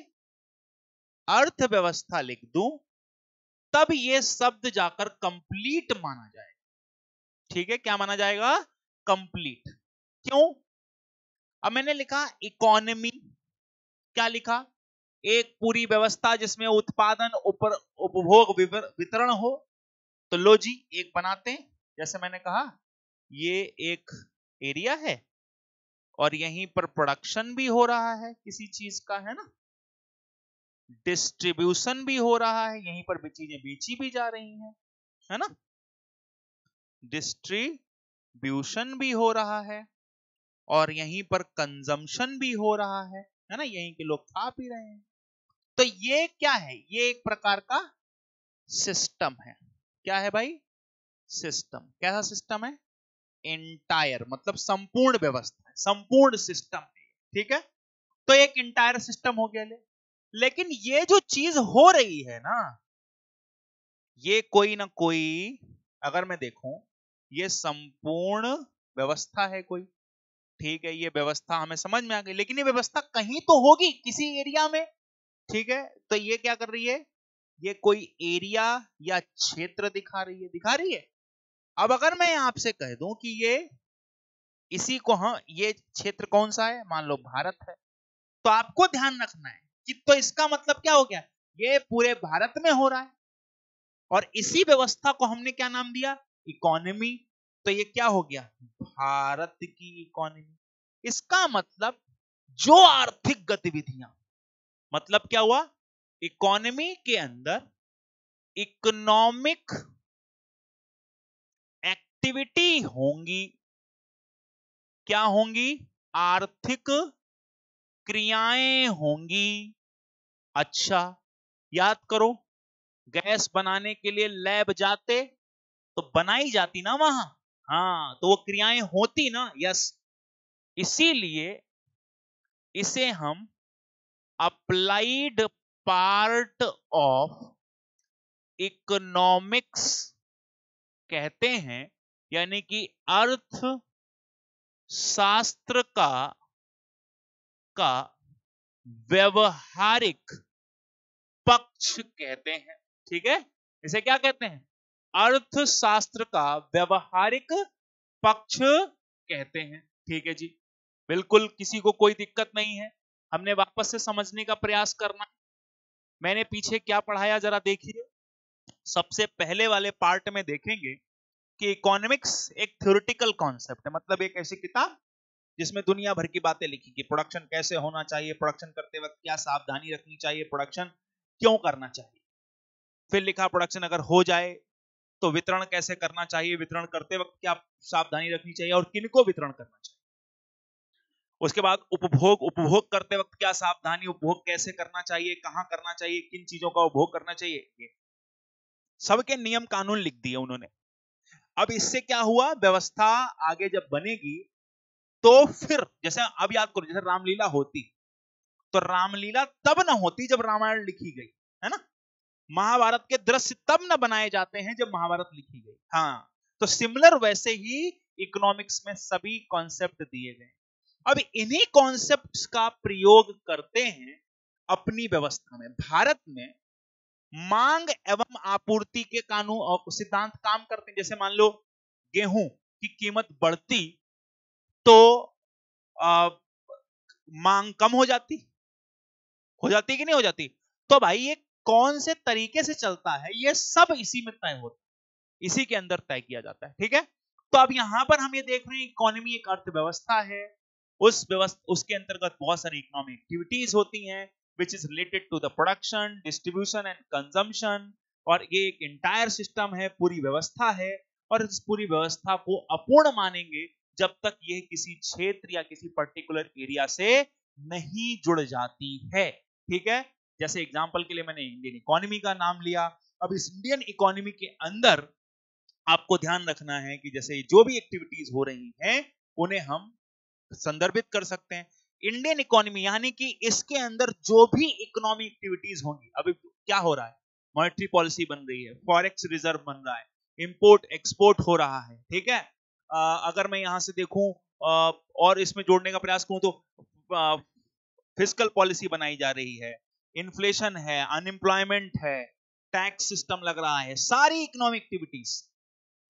Speaker 1: अर्थव्यवस्था लिख दूं, तब ये शब्द जाकर कंप्लीट माना जाएगा। ठीक है, क्या माना जाएगा, कंप्लीट। क्यों, अब मैंने लिखा इकोनॉमी, क्या लिखा, एक पूरी व्यवस्था जिसमें उत्पादन, उपभोग, वितरण हो। तो लो जी, एक बनाते हैं, जैसे मैंने कहा ये एक एरिया है और यहीं पर प्रोडक्शन भी हो रहा है किसी चीज का, है ना, डिस्ट्रीब्यूशन भी हो रहा है, यहीं पर भी चीजें बेची भी जा रही हैं, है ना, डिस्ट्रीब्यूशन भी हो रहा है, और यहीं पर कंजम्पशन भी हो रहा है ना, यहीं के लोग खा पी रहे हैं। तो ये क्या है, ये एक प्रकार का सिस्टम है। क्या है भाई? सिस्टम। कैसा सिस्टम है? इंटायर मतलब संपूर्ण व्यवस्था है, संपूर्ण सिस्टम है, ठीक है। तो एक इंटायर सिस्टम हो गया। लेकिन ये जो चीज हो रही है ना, ये कोई ना कोई, अगर मैं देखूं, ये संपूर्ण व्यवस्था है कोई, ठीक है। ये व्यवस्था हमें समझ में आ गई, लेकिन ये व्यवस्था कहीं तो होगी किसी एरिया में, ठीक है। तो ये क्या कर रही है? ये कोई एरिया या क्षेत्र दिखा रही है। अब अगर मैं आपसे कह दूं कि ये इसी को, हाँ, ये क्षेत्र कौन सा है, मान लो भारत है, तो आपको ध्यान रखना है कि तो इसका मतलब क्या हो गया, ये पूरे भारत में हो रहा है और इसी व्यवस्था को हमने क्या नाम दिया? इकोनॉमी। तो ये क्या हो गया? भारत की इकोनॉमी। इसका मतलब जो आर्थिक गतिविधियां, मतलब क्या हुआ, इकोनॉमी के अंदर इकोनॉमिक एक्टिविटी होंगी। क्या होंगी? आर्थिक क्रियाएं होंगी। अच्छा, याद करो, गैस बनाने के लिए लैब जाते तो बनाई जाती ना वहां, हाँ, तो वो क्रियाएं होती ना, यस। इसीलिए इसे हम अप्लाइड पार्ट ऑफ इकोनॉमिक्स कहते हैं, यानी कि अर्थ शास्त्र का व्यवहारिक पक्ष कहते हैं, ठीक है। इसे क्या कहते हैं? अर्थशास्त्र का व्यवहारिक पक्ष कहते हैं, ठीक है जी। बिल्कुल किसी को कोई दिक्कत नहीं है, हमने वापस से समझने का प्रयास करना। मैंने पीछे क्या पढ़ाया जरा देखिए। सबसे पहले वाले पार्ट में देखेंगे कि इकोनॉमिक्स एक थ्योरेटिकल कॉन्सेप्ट है, मतलब एक ऐसी किताब जिसमें दुनिया भर की बातें लिखी कि प्रोडक्शन कैसे होना चाहिए, प्रोडक्शन करते वक्त क्या सावधानी रखनी चाहिए, प्रोडक्शन क्यों करना चाहिए। फिर लिखा प्रोडक्शन अगर हो जाए तो वितरण कैसे करना चाहिए, वितरण करते वक्त क्या सावधानी रखनी चाहिए और किनको वितरण करना चाहिए। उसके बाद उपभोग करते वक्त क्या सावधानी, उपभोग कैसे करना चाहिए, कहां करना चाहिए, किन चीजों का उपभोग करना चाहिए, ये सबके नियम कानून लिख दिए उन्होंने। अब इससे क्या हुआ, व्यवस्था आगे जब बनेगी तो फिर जैसे अब याद करो, जैसे रामलीला होती तो रामलीला तब ना होती जब रामायण लिखी गई, है ना। महाभारत के दृश्य तब न बनाए जाते हैं जब महाभारत लिखी गई, हाँ। तो सिमिलर वैसे ही इकोनॉमिक्स में सभी कॉन्सेप्ट दिए गए। अब इन्हीं कॉन्सेप्ट्स का प्रयोग करते हैं अपनी व्यवस्था में। भारत में मांग एवं आपूर्ति के कानून और सिद्धांत काम करते हैं। जैसे मान लो गेहूं की कीमत बढ़ती तो मांग कम हो जाती कि नहीं हो जाती। तो भाई ये कौन से तरीके से चलता है, ये सब इसी में तय होता है, इसी के अंदर तय किया जाता है, ठीक है। तो अब यहां पर हम ये देख रहे हैं इकोनॉमी एक अर्थव्यवस्था है, उस व्यवस्था, उसके अंतर्गत बहुत सारी इकोनॉमिक एक्टिविटीज होती हैं which is related to the production, distribution and consumption। और ये एक इंटायर सिस्टम है, पूरी व्यवस्था है, और इस पूरी व्यवस्था को अपूर्ण मानेंगे जब तक ये किसी क्षेत्र या किसी पर्टिकुलर एरिया से नहीं जुड़ जाती है, ठीक है। जैसे एग्जांपल के लिए मैंने इंडियन इकोनॉमी का नाम लिया। अब इस इंडियन इकोनॉमी के अंदर आपको ध्यान रखना है कि जैसे जो भी एक्टिविटीज हो रही हैं उन्हें हम संदर्भित कर सकते हैं। इंडियन इकोनॉमी यानी कि इसके अंदर जो भी इकोनॉमिक एक्टिविटीज होंगी, अभी क्या हो रहा है, मॉनेटरी पॉलिसी बन रही है, फॉरेक्स रिजर्व बन रहा है, इंपोर्ट एक्सपोर्ट हो रहा है, ठीक है। अगर मैं यहां से देखूं और इसमें जोड़ने का प्रयास करूं तो फिस्कल पॉलिसी बनाई जा रही है, इन्फ्लेशन है, अनएम्प्लॉयमेंट है, टैक्स सिस्टम लग रहा है, सारी इकोनॉमिक एक्टिविटीज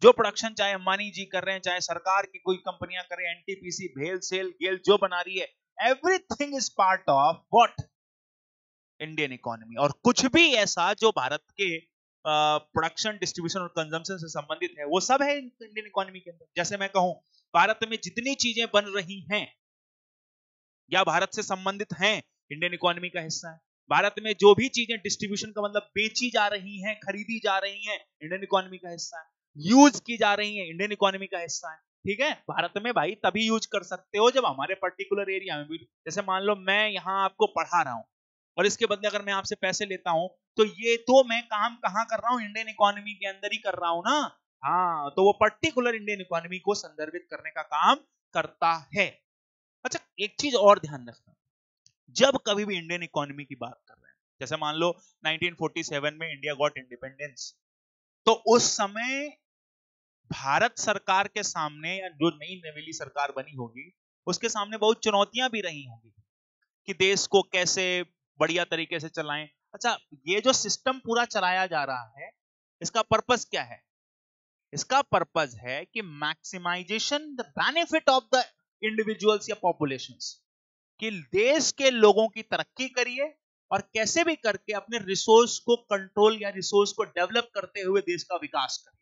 Speaker 1: जो प्रोडक्शन चाहे अंबानी जी कर रहे हैं, चाहे सरकार की कोई कंपनियां करें, एनटीपीसी, भेल सेल गेल जो बना रही है, everything is part of what, Indian economy. और कुछ भी ऐसा जो भारत के प्रोडक्शन, डिस्ट्रीब्यूशन और कंजम्पशन से संबंधित है वो सब है इंडियन इकोनॉमी के अंदर। जैसे मैं कहूं भारत में जितनी चीजें बन रही हैं या भारत से संबंधित हैं, इंडियन इकोनॉमी का हिस्सा है। भारत में जो भी चीजें डिस्ट्रीब्यूशन का मतलब बेची जा रही हैं, खरीदी जा रही हैं, इंडियन इकोनॉमी का हिस्सा है। यूज की जा रही हैं, इंडियन इकोनॉमी का हिस्सा है, ठीक है, भारत में भाई तभी यूज कर सकते हो जब हमारे पर्टिकुलर एरिया में भी, जैसे मान लो मैं यहाँ आपको पढ़ा रहा हूँ और इसके बदले अगर मैं आपसे पैसे लेता हूं तो ये तो मैं काम कहाँ कर रहा हूँ, इंडियन इकोनॉमी के अंदर ही कर रहा हूं ना। हाँ, तो वो पर्टिकुलर इंडियन इकोनॉमी को संदर्भित करने का काम करता है। अच्छा, एक चीज और ध्यान रखना, जब कभी भी इंडियन इकोनॉमी की बात कर रहे हैं, जैसे मान लो 1947 में इंडिया गॉट इंडिपेंडेंस, तो उस समय भारत सरकार के सामने, या जो नई नवेली सरकार बनी होगी उसके सामने बहुत चुनौतियां भी रही होंगी कि देश को कैसे बढ़िया तरीके से चलाएं। अच्छा, ये जो सिस्टम पूरा चलाया जा रहा है इसका पर्पस क्या है? इसका पर्पस है कि maximisation the benefit of the individuals या पॉपुलेशंस, कि देश के लोगों की तरक्की करिए और कैसे भी करके अपने रिसोर्स को कंट्रोल या रिसोर्स को डेवलप करते हुए देश का विकास करिए।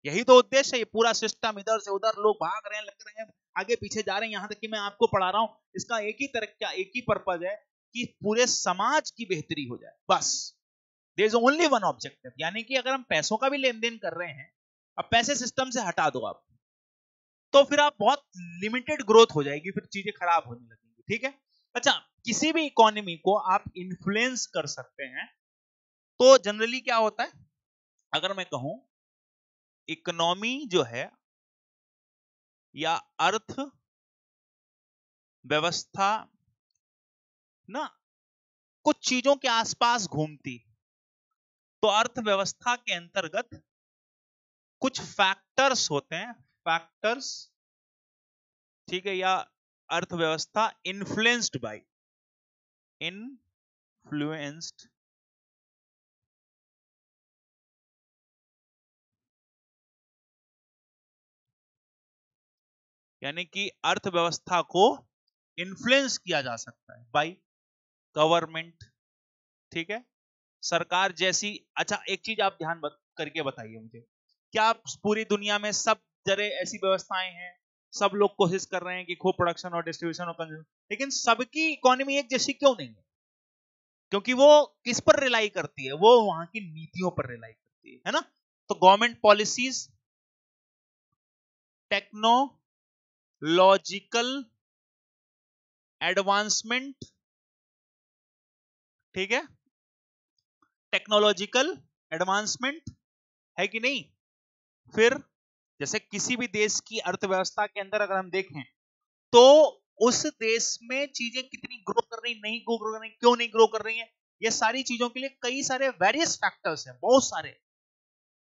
Speaker 1: यही तो उद्देश्य है। ये पूरा सिस्टम इधर से उधर लोग भाग रहे हैं, लग रहे हैं, आगे पीछे जा रहे हैं, यहां तक कि मैं आपको पढ़ा रहा हूं, इसका एक ही तरक्की, एक ही पर्पस है कि पूरे समाज की बेहतरी हो जाए, बस। There is only one objective. यानी कि अगर हम पैसों का भी लेन देन कर रहे हैं, अब पैसे सिस्टम से हटा दो आप, तो फिर आप बहुत लिमिटेड ग्रोथ हो जाएगी, फिर चीजें खराब होने लगेंगी, ठीक है। अच्छा, किसी भी इकोनॉमी को आप इन्फ्लुएंस कर सकते हैं, तो जनरली क्या होता है, अगर मैं कहूं इकोनॉमी जो है या अर्थ व्यवस्था ना कुछ चीजों के आसपास घूमती, तो अर्थव्यवस्था के अंतर्गत कुछ फैक्टर्स होते हैं, फैक्टर्स, ठीक है, या अर्थव्यवस्था इन्फ्लुएंस्ड बाय, इन्फ्लुएंस्ड यानी कि अर्थव्यवस्था को इन्फ्लुएंस किया जा सकता है बाय गवर्नमेंट, ठीक है, सरकार जैसी। अच्छा, एक चीज आप ध्यान करके बताइए मुझे, क्या पूरी दुनिया में सब जगह ऐसी व्यवस्थाएं हैं, सब लोग कोशिश कर रहे हैं कि खूब प्रोडक्शन और डिस्ट्रीब्यूशन और कंज्यूम, लेकिन सबकी इकोनॉमी एक जैसी क्यों नहीं है? क्योंकि वो किस पर रिलाई करती है? वो वहां की नीतियों पर रिलाई करती है ना। तो गवर्नमेंट पॉलिसीज, टेक्नोलॉजिकल एडवांसमेंट, ठीक है, टेक्नोलॉजिकल एडवांसमेंट है कि नहीं। फिर जैसे किसी भी देश की अर्थव्यवस्था के अंदर अगर हम देखें तो उस देश में चीजें कितनी ग्रो कर रही, नहीं ग्रो कर रही, क्यों नहीं ग्रो कर रही हैं, ये सारी चीजों के लिए कई सारे वेरियस फैक्टर्स हैं, बहुत सारे।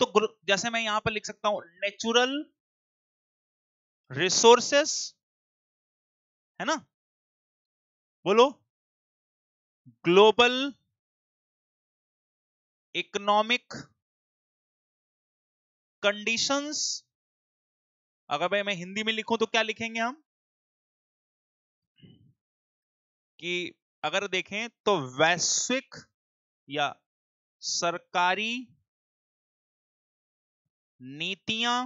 Speaker 1: तो जैसे मैं यहां पर लिख सकता हूं नेचुरल रिसोर्सेस, है ना, बोलो, ग्लोबल इकोनॉमिक कंडीशंस। अगर भाई मैं हिंदी में लिखूं तो क्या लिखेंगे हम, कि अगर देखें तो वैश्विक या सरकारी नीतियां,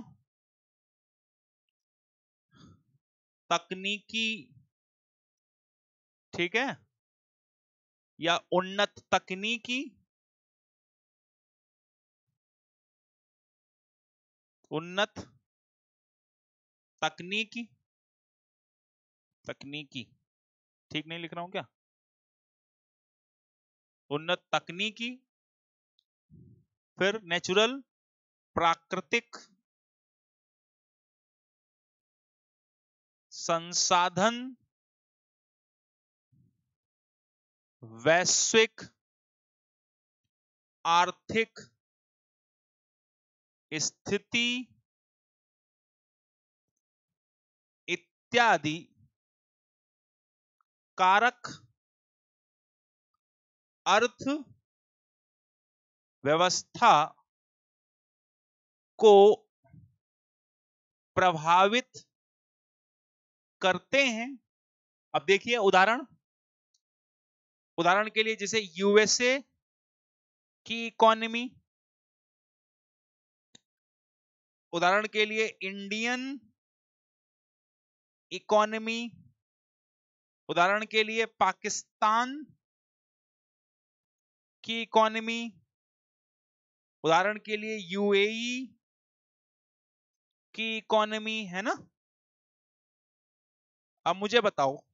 Speaker 1: तकनीकी, ठीक है, या उन्नत तकनीकी, उन्नत तकनीकी, तकनीकी, ठीक नहीं लिख रहा हूं क्या, उन्नत तकनीकी, फिर नेचुरल, प्राकृतिक संसाधन, वैश्विक आर्थिक स्थिति इत्यादि कारक अर्थ व्यवस्था को प्रभावित करते हैं। अब देखिए उदाहरण, उदाहरण के लिए जैसे यूएसए की इकोनॉमी, उदाहरण के लिए इंडियन इकोनॉमी, उदाहरण के लिए पाकिस्तान की इकोनॉमी, उदाहरण के लिए यूएई की इकोनॉमी, है ना। अब मुझे बताओ,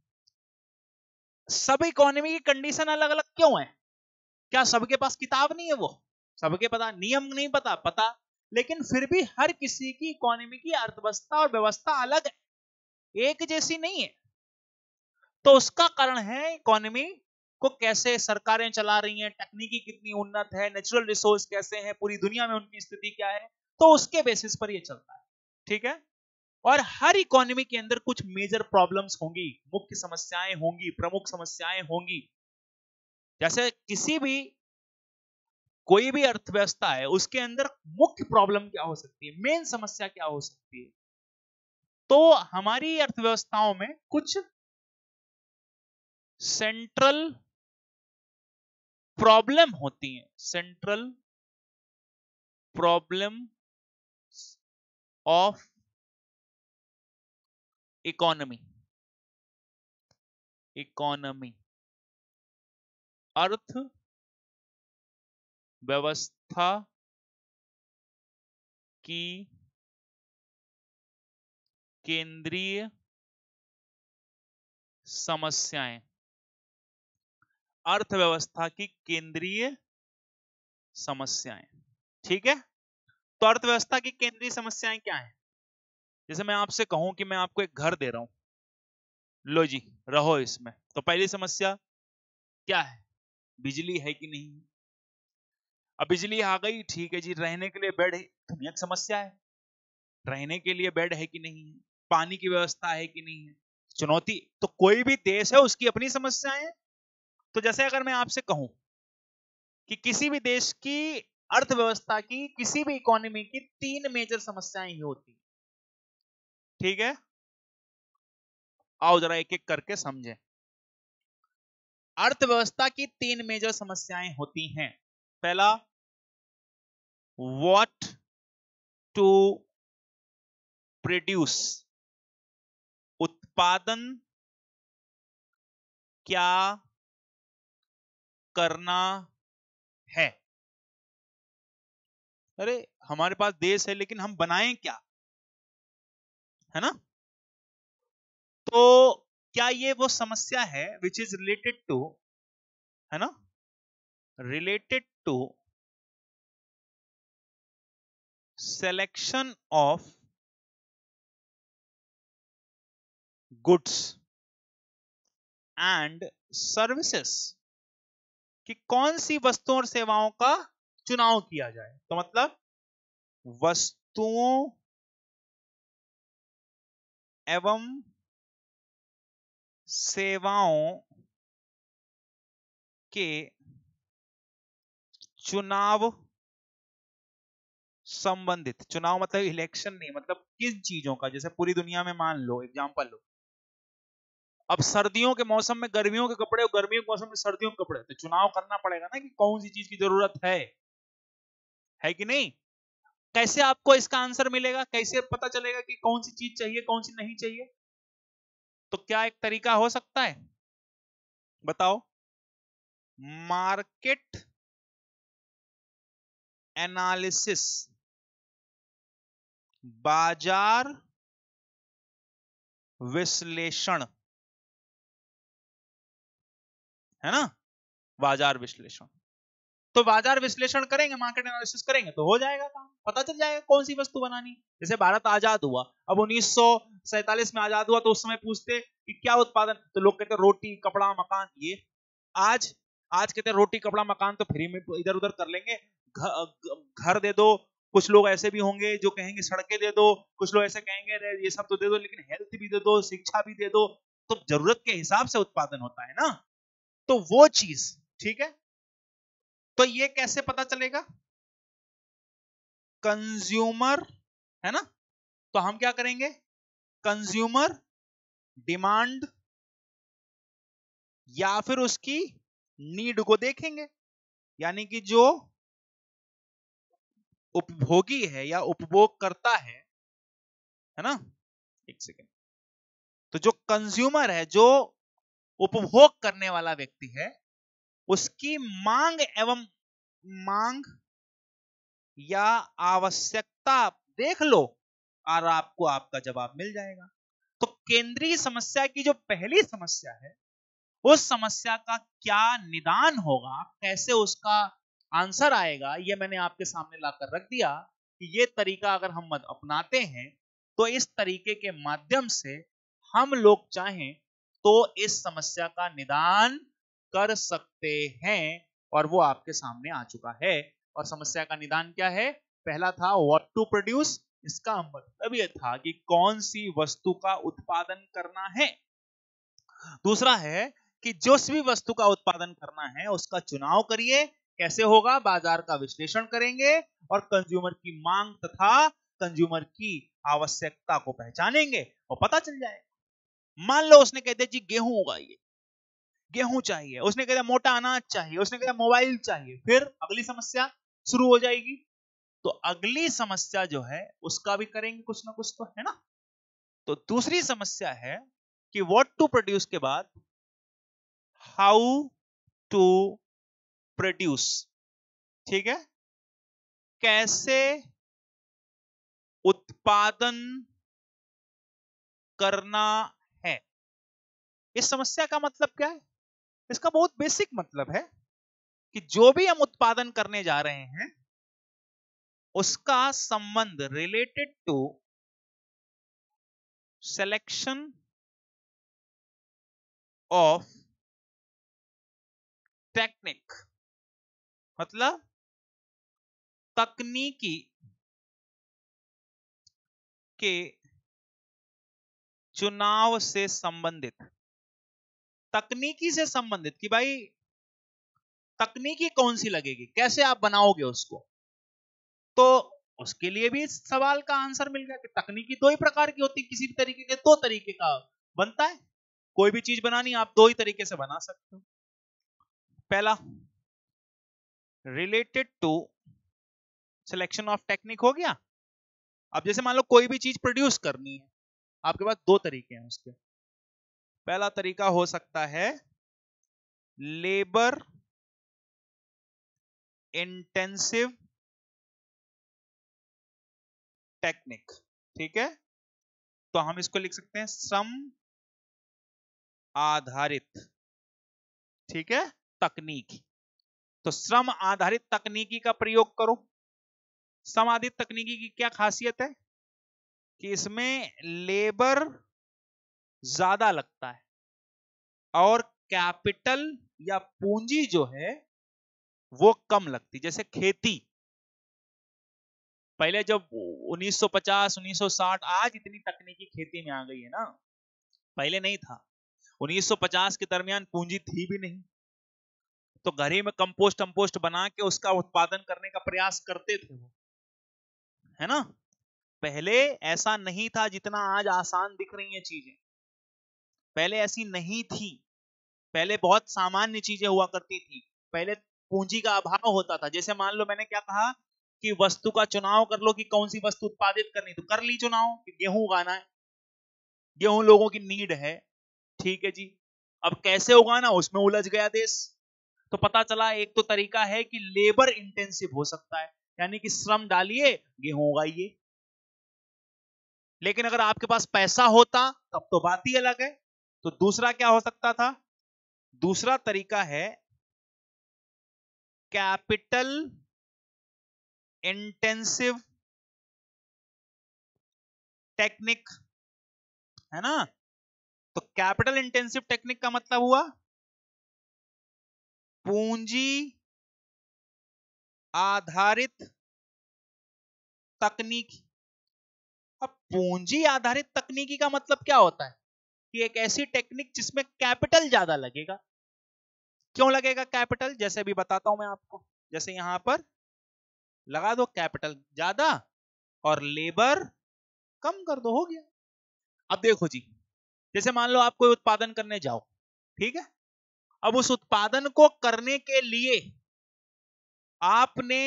Speaker 1: सब इकोनॉमी की कंडीशन अलग अलग क्यों है? क्या सबके पास किताब नहीं है? वो सबके पता, नियम नहीं पता, पता, लेकिन फिर भी हर किसी की इकोनॉमी की अर्थव्यवस्था और व्यवस्था अलग है, एक जैसी नहीं है। तो उसका कारण है इकोनॉमी को कैसे सरकारें चला रही हैं, टेक्निकी कितनी उन्नत है, नेचुरल रिसोर्स कैसे हैं, पूरी दुनिया में उनकी स्थिति क्या है, तो उसके बेसिस पर ये चलता है। ठीक है। और हर इकोनॉमी के अंदर कुछ मेजर प्रॉब्लम्स होंगी, मुख्य समस्याएं होंगी, प्रमुख समस्याएं होंगी। जैसे किसी भी कोई भी अर्थव्यवस्था है, उसके अंदर मुख्य प्रॉब्लम क्या हो सकती है, मेन समस्या क्या हो सकती है? तो हमारी अर्थव्यवस्थाओं में कुछ सेंट्रल प्रॉब्लम होती हैं, central problem of economy. Economy अर्थ व्यवस्था की केंद्रीय समस्याएं। अर्थव्यवस्था की केंद्रीय समस्याएं। ठीक है। तो अर्थव्यवस्था की केंद्रीय समस्याएं क्या हैं? जैसे मैं आपसे कहूं कि मैं आपको एक घर दे रहा हूं, लो जी रहो इसमें, तो पहली समस्या क्या है? बिजली है कि नहीं? अब बिजली आ गई, ठीक है जी, रहने के लिए बेड है, तो एक समस्या है, रहने के लिए बेड है कि नहीं है, पानी की व्यवस्था है कि नहीं है, चुनौती। तो कोई भी देश है उसकी अपनी समस्याएं हैं। तो जैसे अगर मैं आपसे कहूं कि किसी भी देश की अर्थव्यवस्था की, किसी भी इकोनॉमी की तीन मेजर समस्याएं ही होती, ठीक है? आओ जरा एक एक करके समझें। अर्थव्यवस्था की तीन मेजर समस्याएं होती हैं। पहला, व्हाट टू प्रोड्यूस, उत्पादन क्या करना है। अरे हमारे पास देश है लेकिन हम बनाएं क्या, है ना? तो क्या ये वो समस्या है विच इज रिलेटेड टू, है ना, related to selection of goods and services, कि कौन सी वस्तुओं और सेवाओं का चुनाव किया जाए। तो मतलब वस्तुओं एवं सेवाओं के चुनाव संबंधित, चुनाव मतलब इलेक्शन नहीं, मतलब किन चीजों का, जैसे पूरी दुनिया में मान लो, एग्जांपल लो, अब सर्दियों के मौसम में गर्मियों के कपड़े और गर्मियों के मौसम में सर्दियों के कपड़े, तो चुनाव करना पड़ेगा ना कि कौन सी चीज की जरूरत है कि नहीं? कैसे आपको इसका आंसर मिलेगा, कैसे पता चलेगा कि कौन सी चीज चाहिए कौन सी नहीं चाहिए? तो क्या एक तरीका हो सकता है, बताओ? मार्केट एनालिसिस, बाजार विश्लेषण, है ना, बाजार विश्लेषण। तो बाजार विश्लेषण करेंगे, मार्केट एनालिसिस करेंगे तो हो जाएगा काम, पता चल जाएगा कौन सी वस्तु बनानी। जैसे भारत आजाद हुआ, अब 1947 में आजाद हुआ, तो उस समय पूछते कि क्या उत्पादन, तो लोग कहते रोटी कपड़ा मकान। ये आज आज कहते रोटी कपड़ा मकान तो फ्री में इधर उधर कर लेंगे, घर दे दो। कुछ लोग ऐसे भी होंगे जो कहेंगे सड़कें दे दो, कुछ लोग ऐसे कहेंगे ये सब तो दे दो लेकिन हेल्थ भी दे दो, शिक्षा भी दे दो। तो जरूरत के हिसाब से उत्पादन होता है ना, तो वो चीज, ठीक है। तो ये कैसे पता चलेगा? कंज्यूमर, है ना, तो हम क्या करेंगे, कंज्यूमर डिमांड या फिर उसकी नीड को देखेंगे, यानी कि जो उपभोगी है या उपभोग करता है ना, एक सेकेंड, तो जो कंज्यूमर है, जो उपभोग करने वाला व्यक्ति है, उसकी मांग या आवश्यकता देख लो और आपको आपका जवाब मिल जाएगा। तो केंद्रीय समस्या की जो पहली समस्या है, उस समस्या का क्या निदान होगा, कैसे उसका आंसर आएगा, ये मैंने आपके सामने लाकर रख दिया कि ये तरीका अगर हम अपनाते हैं तो इस तरीके के माध्यम से हम लोग चाहें तो इस समस्या का निदान कर सकते हैं, और वो आपके सामने आ चुका है। और समस्या का निदान क्या है? पहला था व्हाट टू प्रोड्यूस, इसका मतलब यह था कि कौन सी वस्तु का उत्पादन करना है। दूसरा है कि जिस भी वस्तु का उत्पादन करना है उसका चुनाव करिए, कैसे होगा? बाजार का विश्लेषण करेंगे और कंज्यूमर की मांग तथा कंज्यूमर की आवश्यकता को पहचानेंगे और पता चल जाएगा। मान लो उसने कह दिया जी गेहूं उगाइए, गेहूं चाहिए, उसने कह दिया मोटा अनाज चाहिए, उसने कह दिया मोबाइल चाहिए, फिर अगली समस्या शुरू हो जाएगी। तो अगली समस्या जो है उसका भी करेंगे कुछ ना कुछ, तो है ना। तो दूसरी समस्या है कि व्हाट टू प्रोड्यूस के बाद हाउ टू प्रोड्यूस। ठीक है, कैसे उत्पादन करना है। इस समस्या का मतलब क्या है? इसका बहुत बेसिक मतलब है कि जो भी हम उत्पादन करने जा रहे हैं उसका संबंध related to selection of technique, मतलब तकनीकी के चुनाव से संबंधित। तकनीकी से संबंधित कि भाई तकनीकी कौन सी लगेगी, कैसे आप बनाओगे उसको। तो उसके लिए भी इस सवाल का आंसर मिल गया कि तकनीकी दो ही प्रकार की होती है, किसी भी तरीके के दो तरीके का बनता है। कोई भी चीज बनानी आप दो ही तरीके से बना सकते हो। पहला related to selection of technique हो गया। अब जैसे मान लो कोई भी चीज प्रोड्यूस करनी है, आपके पास दो तरीके हैं उसके। पहला तरीका हो सकता है लेबर इंटेंसिव टेक्निक। ठीक है, तो हम इसको लिख सकते हैं श्रम आधारित, ठीक है, तकनीक। तो श्रम आधारित तकनीकी का प्रयोग करो। श्रम आधारित तकनीकी की क्या खासियत है कि इसमें लेबर ज्यादा लगता है और कैपिटल या पूंजी जो है वो कम लगती। जैसे खेती, पहले जब 1950 1960, आज इतनी तकनीकी खेती में आ गई है ना, पहले नहीं था। 1950 के दरमियान पूंजी थी भी नहीं, तो घर ही में कंपोस्ट बना के उसका उत्पादन करने का प्रयास करते थे वो, है ना। पहले ऐसा नहीं था जितना आज आसान दिख रही हैं चीजें, पहले ऐसी नहीं थी। पहले बहुत सामान्य चीजें हुआ करती थी। पहले पूंजी का अभाव होता था। जैसे मान लो मैंने क्या कहा कि वस्तु का चुनाव कर लो कि कौन सी वस्तु उत्पादित करनी, तो कर ली चुनाव कि गेहूं उगाना है, गेहूं लोगों की नीड है, ठीक है जी। अब कैसे उगाना, उसमें उलझ गया देश। तो पता चला एक तो तरीका है कि लेबर इंटेंसिव हो सकता है, यानी कि श्रम डालिए गेहूं उगाइए। लेकिन अगर आपके पास पैसा होता तब तो बात ही अलग है। तो दूसरा क्या हो सकता था? दूसरा तरीका है कैपिटल इंटेंसिव टेक्निक, है ना। तो कैपिटल इंटेंसिव टेक्निक का मतलब हुआ पूंजी आधारित तकनीक। अब पूंजी आधारित तकनीकी का मतलब क्या होता है कि एक ऐसी टेक्निक जिसमें कैपिटल ज्यादा लगेगा। क्यों लगेगा कैपिटल? जैसे अभी बताता हूं मैं आपको। जैसे यहां पर लगा दो कैपिटल ज्यादा और लेबर कम कर दो, हो गया। अब देखो जी, जैसे मान लो आप कोई उत्पादन करने जाओ, ठीक है। अब उस उत्पादन को करने के लिए आपने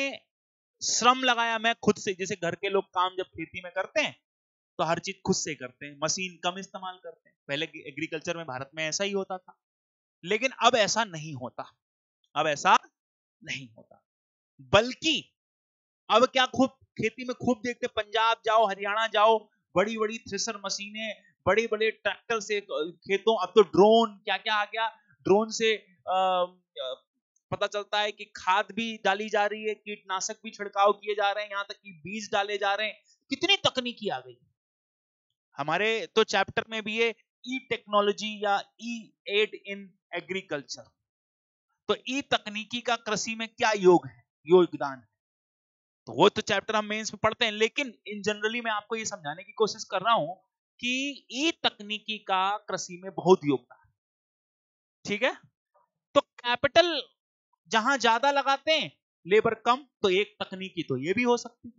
Speaker 1: श्रम लगाया। मैं खुद से, जैसे घर के लोग काम जब खेती में करते हैं तो हर चीज खुद से करते हैं, मशीन कम इस्तेमाल करते हैं। पहले एग्रीकल्चर में भारत में ऐसा ही होता था, लेकिन अब ऐसा नहीं होता। अब ऐसा नहीं होता, बल्कि अब क्या खूब खेती में खूब देखते, पंजाब जाओ हरियाणा जाओ, बड़ी बड़ी थ्रेसर मशीनें, बड़े बड़े ट्रैक्टर से खेतों, अब तो ड्रोन क्या क्या आ गया, ड्रोन से पता चलता है कि खाद भी डाली जा रही है, कीटनाशक भी छिड़काव किए जा रहे हैं, यहां तक कि बीज डाले जा रहे हैं। कितनी तकनीकी आ गई। हमारे तो चैप्टर में भी है ई टेक्नोलॉजी या ई एड इन एग्रीकल्चर। तो ई तकनीकी का कृषि में क्या योगदान है, तो वो तो चैप्टर हम मेंस में पढ़ते हैं, लेकिन इन जनरली मैं आपको ये समझाने की कोशिश कर रहा हूं कि ई तकनीकी का कृषि में बहुत योगदान है। ठीक है, तो कैपिटल जहां ज्यादा लगाते हैं, लेबर कम, तो एक तकनीकी तो ये भी हो सकती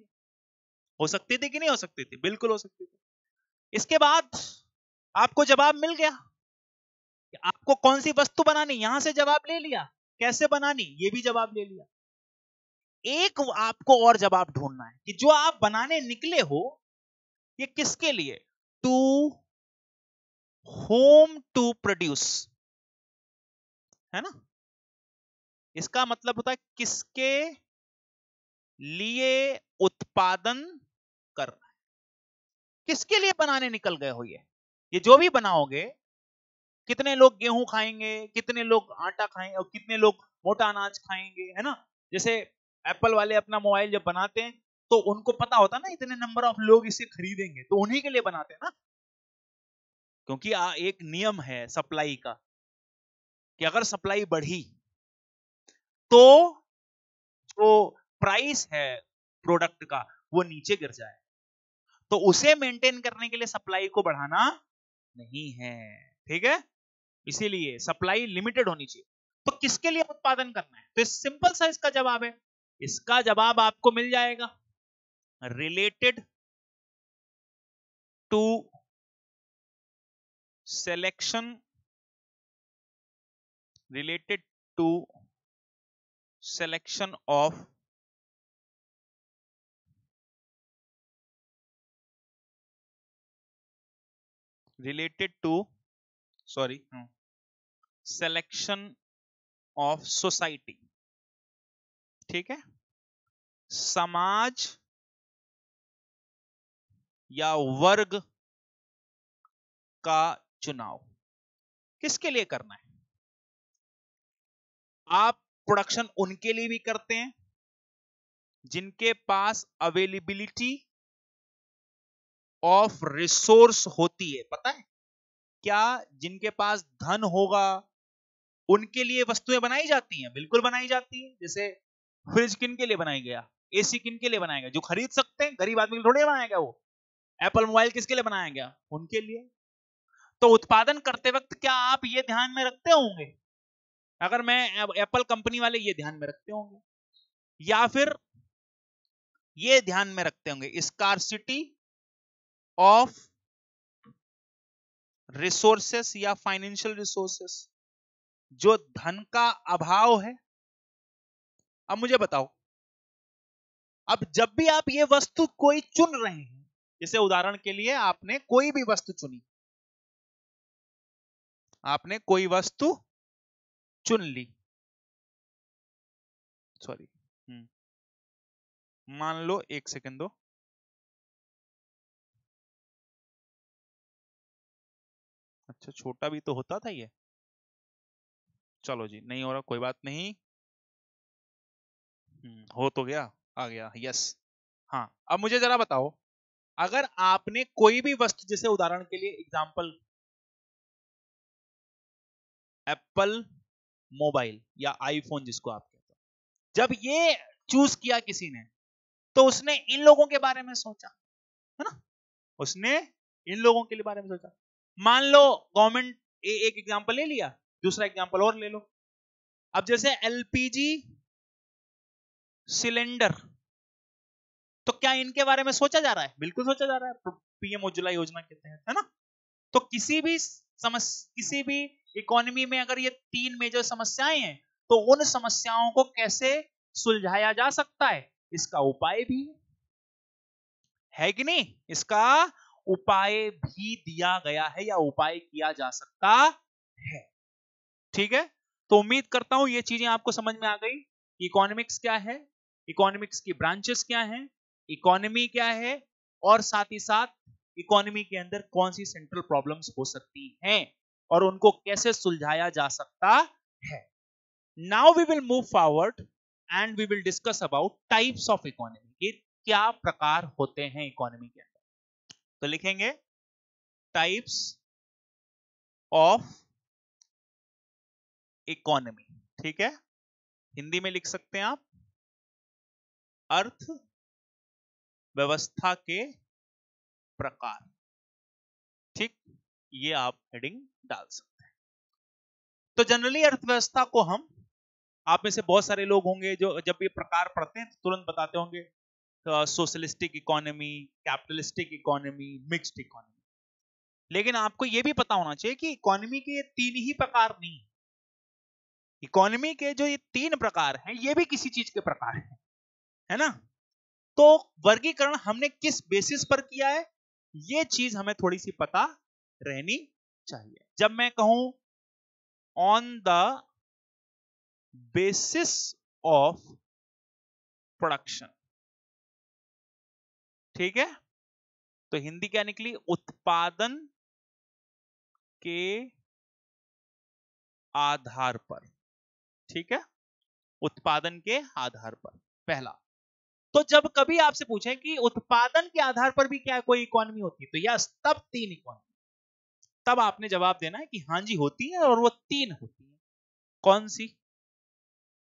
Speaker 1: थी कि नहीं हो सकती थी? बिल्कुल हो सकती थी। इसके बाद आपको जवाब मिल गया कि आपको कौन सी वस्तु बनानी, यहां से जवाब ले लिया, कैसे बनानी ये भी जवाब ले लिया। एक आपको और जवाब ढूंढना है कि जो आप बनाने निकले हो ये किसके लिए, टू होम टू प्रोड्यूस, है ना। इसका मतलब होता है किसके लिए उत्पादन करना है, किसके लिए बनाने निकल गए हो। ये जो भी बनाओगे, कितने लोग गेहूं खाएंगे, कितने लोग आटा खाएंगे, और कितने लोग मोटा अनाज खाएंगे, है ना। जैसे एप्पल वाले अपना मोबाइल जब बनाते हैं तो उनको पता होता ना इतने नंबर ऑफ लोग इसे खरीदेंगे, तो उन्हीं के लिए बनाते हैं ना, क्योंकि एक नियम है सप्लाई का कि अगर सप्लाई बढ़ी तो जो प्राइस है प्रोडक्ट का वो नीचे गिर जाए, तो उसे मेंटेन करने के लिए सप्लाई को बढ़ाना नहीं है। ठीक है, इसीलिए सप्लाई लिमिटेड होनी चाहिए। तो किसके लिए उत्पादन करना है, तो सिंपल सा इसका जवाब है, इसका जवाब आपको मिल जाएगा related to selection, related to selection of selection of society. ठीक है, समाज या वर्ग का चुनाव किसके लिए करना है। आप प्रोडक्शन उनके लिए भी करते हैं जिनके पास अवेलेबिलिटी ऑफ रिसोर्स होती है, पता है क्या, जिनके पास धन होगा उनके लिए वस्तुएं बनाई जाती हैं, बिल्कुल बनाई जाती हैं। जैसे फ्रिज किन के लिए बनाया गया, एसी किन के लिए बनाया गया, जो खरीद सकते हैं, गरीब आदमी थोड़ी बनाया गया वो। एप्पल मोबाइल किसके लिए बनाया गया, उनके लिए। तो उत्पादन करते वक्त क्या आप ये ध्यान में रखते होंगे, अगर मैं एप्पल कंपनी वाले ये ध्यान में रखते होंगे, या फिर ये ध्यान में रखते होंगे स्कार्सिटी ऑफ रिसोर्सेस या फाइनेंशियल रिसोर्सेस, जो धन का अभाव है। अब मुझे बताओ, अब जब भी आप ये वस्तु कोई चुन रहे हैं, जैसे उदाहरण के लिए आपने कोई भी वस्तु चुनी, आपने कोई वस्तु चुन ली, सॉरी, मान लो, एक सेकंड दो, अच्छा छोटा भी तो होता था ये, चलो जी नहीं हो रहा, कोई बात नहीं, हो तो गया, आ गया, यस। हाँ, अब मुझे जरा बताओ, अगर आपने कोई भी वस्तु, जैसे उदाहरण के लिए एग्जांपल एप्पल मोबाइल या आईफोन जिसको आप कहते हो, जब ये चूज किया किसी ने, तो उसने इन लोगों के बारे में सोचा, है ना, उसने इन लोगों के लिए बारे में सोचा। मान लो गवर्नमेंट, एक एग्जांपल ले लिया, दूसरा एग्जांपल और ले लो। अब जैसे एलपीजी सिलेंडर, तो क्या इनके बारे में सोचा जा रहा है, बिल्कुल सोचा जा रहा है, पीएम उज्ज्वला योजना के तहत, है ना। तो किसी भी इकोनॉमी में अगर ये तीन मेजर समस्याएं हैं, तो उन समस्याओं को कैसे सुलझाया जा सकता है, इसका उपाय भी है कि नहीं, इसका उपाय भी दिया गया है या उपाय किया जा सकता है। ठीक है, तो उम्मीद करता हूं ये चीजें आपको समझ में आ गई। इकोनॉमिक्स क्या है, इकोनॉमिक्स की ब्रांचेस क्या हैं, इकोनॉमी क्या है, और साथ ही साथ इकोनॉमी के अंदर कौन सी सेंट्रल प्रॉब्लम्स हो सकती हैं और उनको कैसे सुलझाया जा सकता है। Now we will move forward and we will discuss about types of economy, कि क्या प्रकार होते हैं इकोनॉमी के अंदर। तो लिखेंगे टाइप्स ऑफ इकोनॉमी, ठीक है, हिंदी में लिख सकते हैं आप अर्थ व्यवस्था के प्रकार, ठीक, ये आप हेडिंग डाल सकते हैं। तो जनरली अर्थव्यवस्था को हम, आप में से बहुत सारे लोग होंगे जो जब ये प्रकार पढ़ते हैं तो तुरंत बताते होंगे socialistic economy, capitalistic economy, mixed economy. लेकिन आपको यह भी पता होना चाहिए कि इकोनॉमी के ये तीन ही प्रकार नहीं है। इकोनॉमी के जो ये तीन प्रकार हैं ये भी किसी चीज के प्रकार हैं, है ना। तो वर्गीकरण हमने किस बेसिस पर किया है ये चीज हमें थोड़ी सी पता रहनी चाहिए। जब मैं कहूं on the basis of production, ठीक है, तो हिंदी क्या निकली, उत्पादन के आधार पर, ठीक है, उत्पादन के आधार पर पहला। तो जब कभी आपसे पूछें कि उत्पादन के आधार पर भी क्या कोई इकोनॉमी होती है, तो यस, तब तीन इकोनॉमी, तब आपने जवाब देना है कि हां जी होती है, और वो तीन होती है। कौन सी?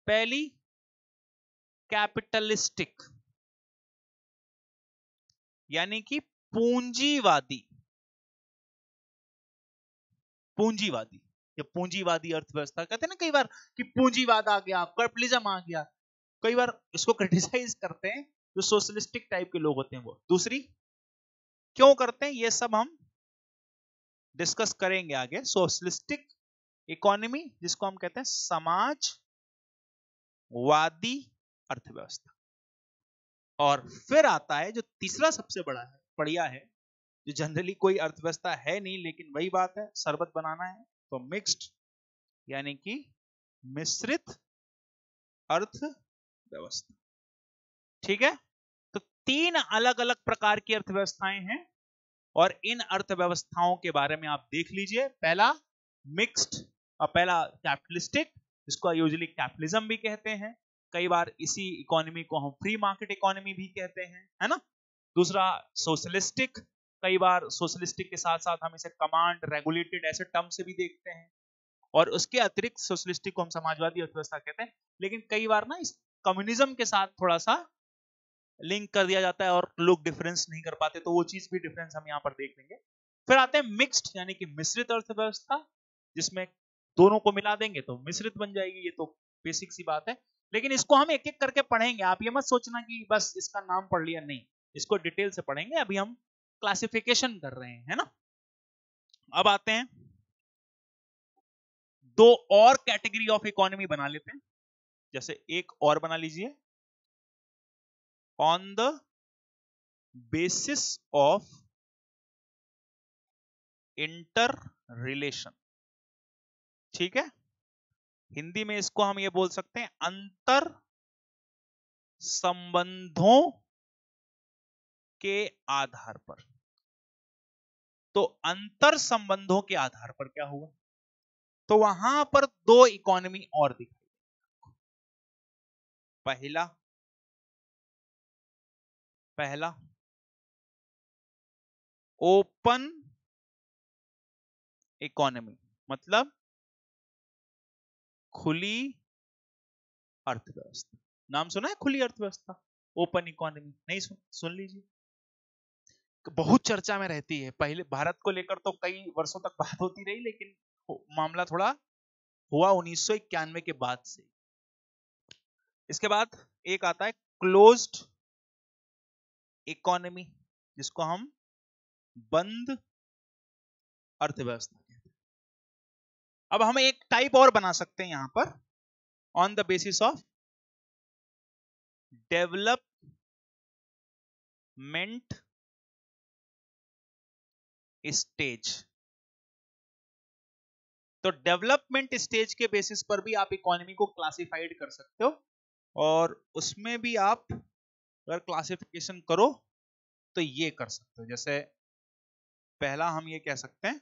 Speaker 1: पहली कैपिटलिस्टिक, यानी कि पूंजीवादी, पूंजीवादी या पूंजीवादी अर्थव्यवस्था कहते हैं ना कई बार कि पूंजीवाद आ गया, कैपिटलिज्म आ गया, कई बार इसको क्रिटिसाइज करते हैं जो सोशलिस्टिक टाइप के लोग होते हैं वो। दूसरी क्यों करते हैं ये सब हम डिस्कस करेंगे आगे। सोशलिस्टिक इकोनॉमी जिसको हम कहते हैं समाजवादी अर्थव्यवस्था। और फिर आता है जो तीसरा सबसे बड़ा है, बढ़िया है, जो जनरली कोई अर्थव्यवस्था है नहीं लेकिन वही बात है, शरबत बनाना है, तो मिक्स्ड, यानी कि मिश्रित अर्थव्यवस्था, ठीक है। तो तीन अलग अलग प्रकार की अर्थव्यवस्थाएं हैं और इन अर्थव्यवस्थाओं के बारे में आप देख लीजिए। पहला मिक्स्ड और पहला कैपिटलिस्टिक, जिसको यूजुअली कैपिटलिज्म भी कहते हैं, कई बार इसी इकोनॉमी को हम फ्री मार्केट इकोनॉमी भी कहते हैं, है ना। दूसरा सोशलिस्टिक, कई बार सोशलिस्टिक के साथ साथ हम इसे कमांड, रेगुलेटेड ऐसे टर्म से भी देखते हैं। और उसके अतिरिक्त सोशलिस्टिक को हम समाजवादी अर्थव्यवस्था कहते हैं, लेकिन कई बार ना इस कम्युनिज्म के साथ थोड़ा सा लिंक कर दिया जाता है और लोग डिफरेंस नहीं कर पाते, तो वो चीज भी डिफरेंस हम यहाँ पर देख लेंगे। फिर आते हैं मिक्स्ड, यानी कि मिश्रित अर्थव्यवस्था, जिसमें दोनों को मिला देंगे तो मिश्रित बन जाएगी, ये तो बेसिक सी बात है। लेकिन इसको हम एक एक करके पढ़ेंगे, आप ये मत सोचना कि बस इसका नाम पढ़ लिया, नहीं, इसको डिटेल से पढ़ेंगे। अभी हम क्लासिफिकेशन कर रहे हैं, है ना। अब आते हैं, दो और कैटेगरी ऑफ इकोनॉमी बना लेते हैं। जैसे एक और बना लीजिए, on the basis of inter relation, ठीक है, हिंदी में इसको हम ये बोल सकते हैं अंतर संबंधों के आधार पर। तो अंतर संबंधों के आधार पर क्या हुआ, तो वहां पर दो इकोनॉमी और दिखाई। पहला ओपन इकोनॉमी, मतलब खुली अर्थव्यवस्था। नाम सुना है खुली अर्थव्यवस्था, ओपन इकोनॉमी? नहीं सुन लीजिए, बहुत चर्चा में रहती है। पहले भारत को लेकर तो कई वर्षों तक बात होती रही, लेकिन मामला थोड़ा हुआ 1991 के बाद से। इसके बाद एक आता है क्लोज्ड इकोनॉमी, जिसको हम बंद अर्थव्यवस्था कहते हैं। अब हम एक टाइप और बना सकते हैं यहां पर, on the basis of development stage. तो डेवलपमेंट स्टेज के बेसिस पर भी आप इकोनॉमी को क्लासिफाइड कर सकते हो, और उसमें भी आप अगर क्लासिफिकेशन करो तो ये कर सकते हो। जैसे पहला हम ये कह सकते हैं,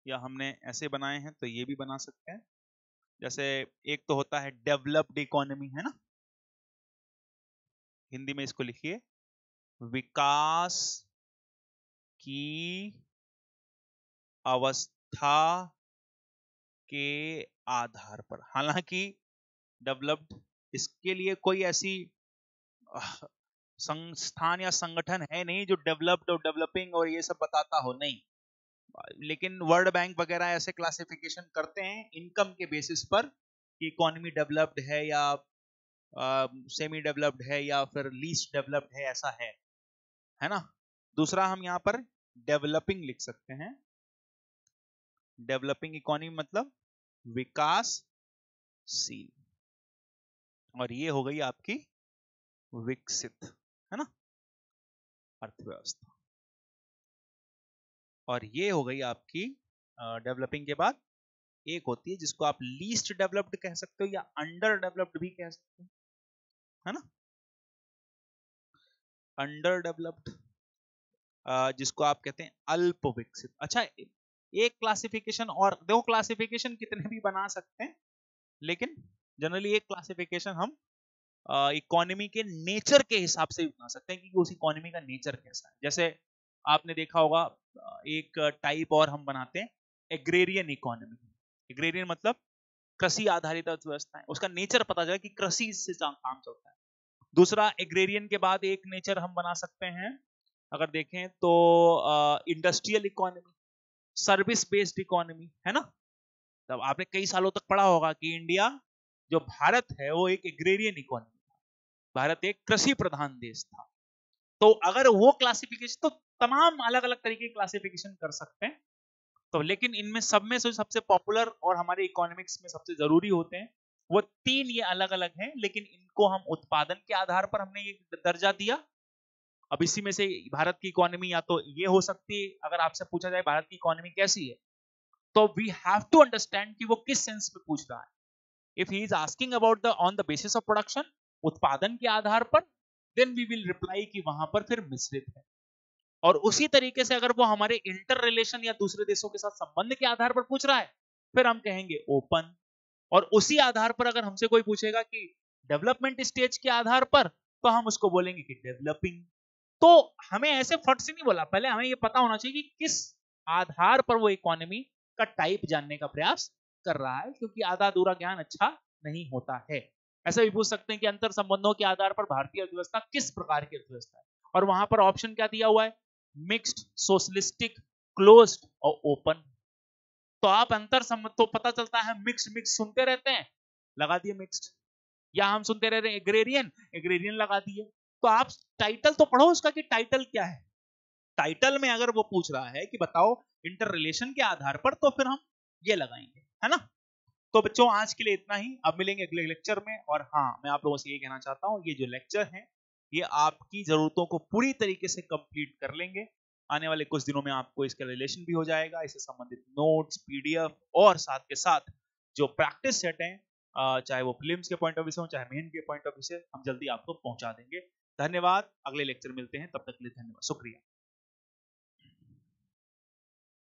Speaker 1: या हमने ऐसे बनाए हैं तो ये भी बना सकते हैं। जैसे एक तो होता है डेवलप्ड इकोनॉमी, है ना, हिंदी में इसको लिखिए विकास की अवस्था के आधार पर। हालांकि डेवलप्ड, इसके लिए कोई ऐसी संस्थान या संगठन है नहीं जो डेवलप्ड और डेवलपिंग और ये सब बताता हो, नहीं। लेकिन वर्ल्ड बैंक वगैरह ऐसे क्लासिफिकेशन करते हैं इनकम के बेसिस पर कि इकोनॉमी डेवलप्ड है या सेमी डेवलप्ड है या फिर लीस्ट डेवलप्ड है, ऐसा है ना। दूसरा हम यहाँ पर डेवलपिंग लिख सकते हैं। डेवलपिंग इकोनॉमी मतलब विकासशील, और ये हो गई आपकी विकसित, है ना, अर्थव्यवस्था। और ये हो गई आपकी डेवलपिंग के बाद एक होती है जिसको आप लीस्ट डेवलप्ड कह सकते हो या अंडर डेवलप्ड भी कह सकते हो, है ना। अंडर डेवलप्ड जिसको आप कहते हैं अल्प विकसित। अच्छा, एक क्लासिफिकेशन और देखो, क्लासिफिकेशन कितने भी बना सकते हैं, लेकिन जनरली एक क्लासिफिकेशन हम इकोनॉमी के नेचर के हिसाब से भी बना सकते हैं कि उस इकोनॉमी का नेचर कैसा है। जैसे आपने देखा होगा एक टाइप और हम बनाते हैं एग्रेरियन इकोनॉमी। एग्रेरियन मतलब कृषि आधारित अर्थव्यवस्था है, उसका नेचर पता चला कि कृषि से काम चलता है। दूसरा एग्रेरियन के बाद एक नेचर हम बना सकते हैं, अगर देखें तो industrial economy, service based economy, है ना। तब आपने कई सालों तक पढ़ा होगा कि इंडिया जो भारत है वो एक एग्रेरियन इकोनॉमी था, भारत एक कृषि प्रधान देश था। तो अगर वो क्लासिफिकेशन, तो तमाम अलग अलग तरीके की क्लासिफिकेशन कर सकते हैं। तो लेकिन इनमें सब में से सबसे पॉपुलर और हमारे इकोनॉमिक्स में सबसे जरूरी होते हैं वो तीन, ये अलग अलग हैं, लेकिन इनको हम उत्पादन के आधार पर हमने ये दर्जा दिया। अब इसी में से भारत की इकोनॉमी या तो ये हो सकती है, अगर आपसे पूछा जाए भारत की इकोनॉमी कैसी है, तो वी हैव टू अंडरस्टैंड कि वो किस सेंस में पूछ रहा है। If he is asking about the on the basis of production, उत्पादन के आधार पर, देन वी विल रिप्लाई कि वहां पर फिर मिश्रित है। और उसी तरीके से अगर वो हमारे इंटर रिलेशन या दूसरे देशों के साथ संबंध के आधार पर पूछ रहा है, फिर हम कहेंगे ओपन। और उसी आधार पर अगर हमसे कोई पूछेगा कि डेवलपमेंट स्टेज के आधार पर, तो हम उसको बोलेंगे कि डेवलपिंग। तो हमें ऐसे फट से नहीं बोला, पहले हमें ये पता होना चाहिए कि किस आधार पर वो इकोनॉमी का टाइप जानने का प्रयास कर रहा है, क्योंकि आधा अधूरा ज्ञान अच्छा नहीं होता है। ऐसा भी पूछ सकते हैं कि अंतर संबंधों के आधार पर भारतीय अर्थव्यवस्था किस प्रकार की अर्थव्यवस्था है, और वहां पर ऑप्शन क्या दिया हुआ है, मिक्स्ड, सोशलिस्टिक, क्लोज्ड और ओपन। तो आप अंतर संबंध तो पता चलता है, मिक्स्ड मिक्स सुनते रहते हैं, लगा दिए मिक्स्ड, या हम सुनते रहते हैं एग्रेरियन, एग्रेरियन लगा दिए। तो आप टाइटल तो पढ़ो उसका कि टाइटल क्या है। टाइटल में अगर वो पूछ रहा है कि बताओ इंटर रिलेशन के आधार पर, तो फिर हम ये लगाएंगे, है ना। तो बच्चों आज के लिए इतना ही, अब मिलेंगे अगले लेक्चर में। और हाँ, मैं आप लोगों से ये कहना चाहता हूँ, ये जो लेक्चर है ये आपकी जरूरतों को पूरी तरीके से कंप्लीट कर लेंगे। आने वाले कुछ दिनों में आपको इसका रिलेशन भी हो जाएगा, इससे संबंधित नोट्स, पीडीएफ और साथ के साथ जो प्रैक्टिस सेट है, चाहे वो फिल्म्स के पॉइंट ऑफ व्यू से हो चाहे मेन के पॉइंट ऑफ व्यू से, हम जल्दी आपको पहुंचा देंगे। धन्यवाद, अगले लेक्चर मिलते हैं, तब तक के लिए धन्यवाद, शुक्रिया।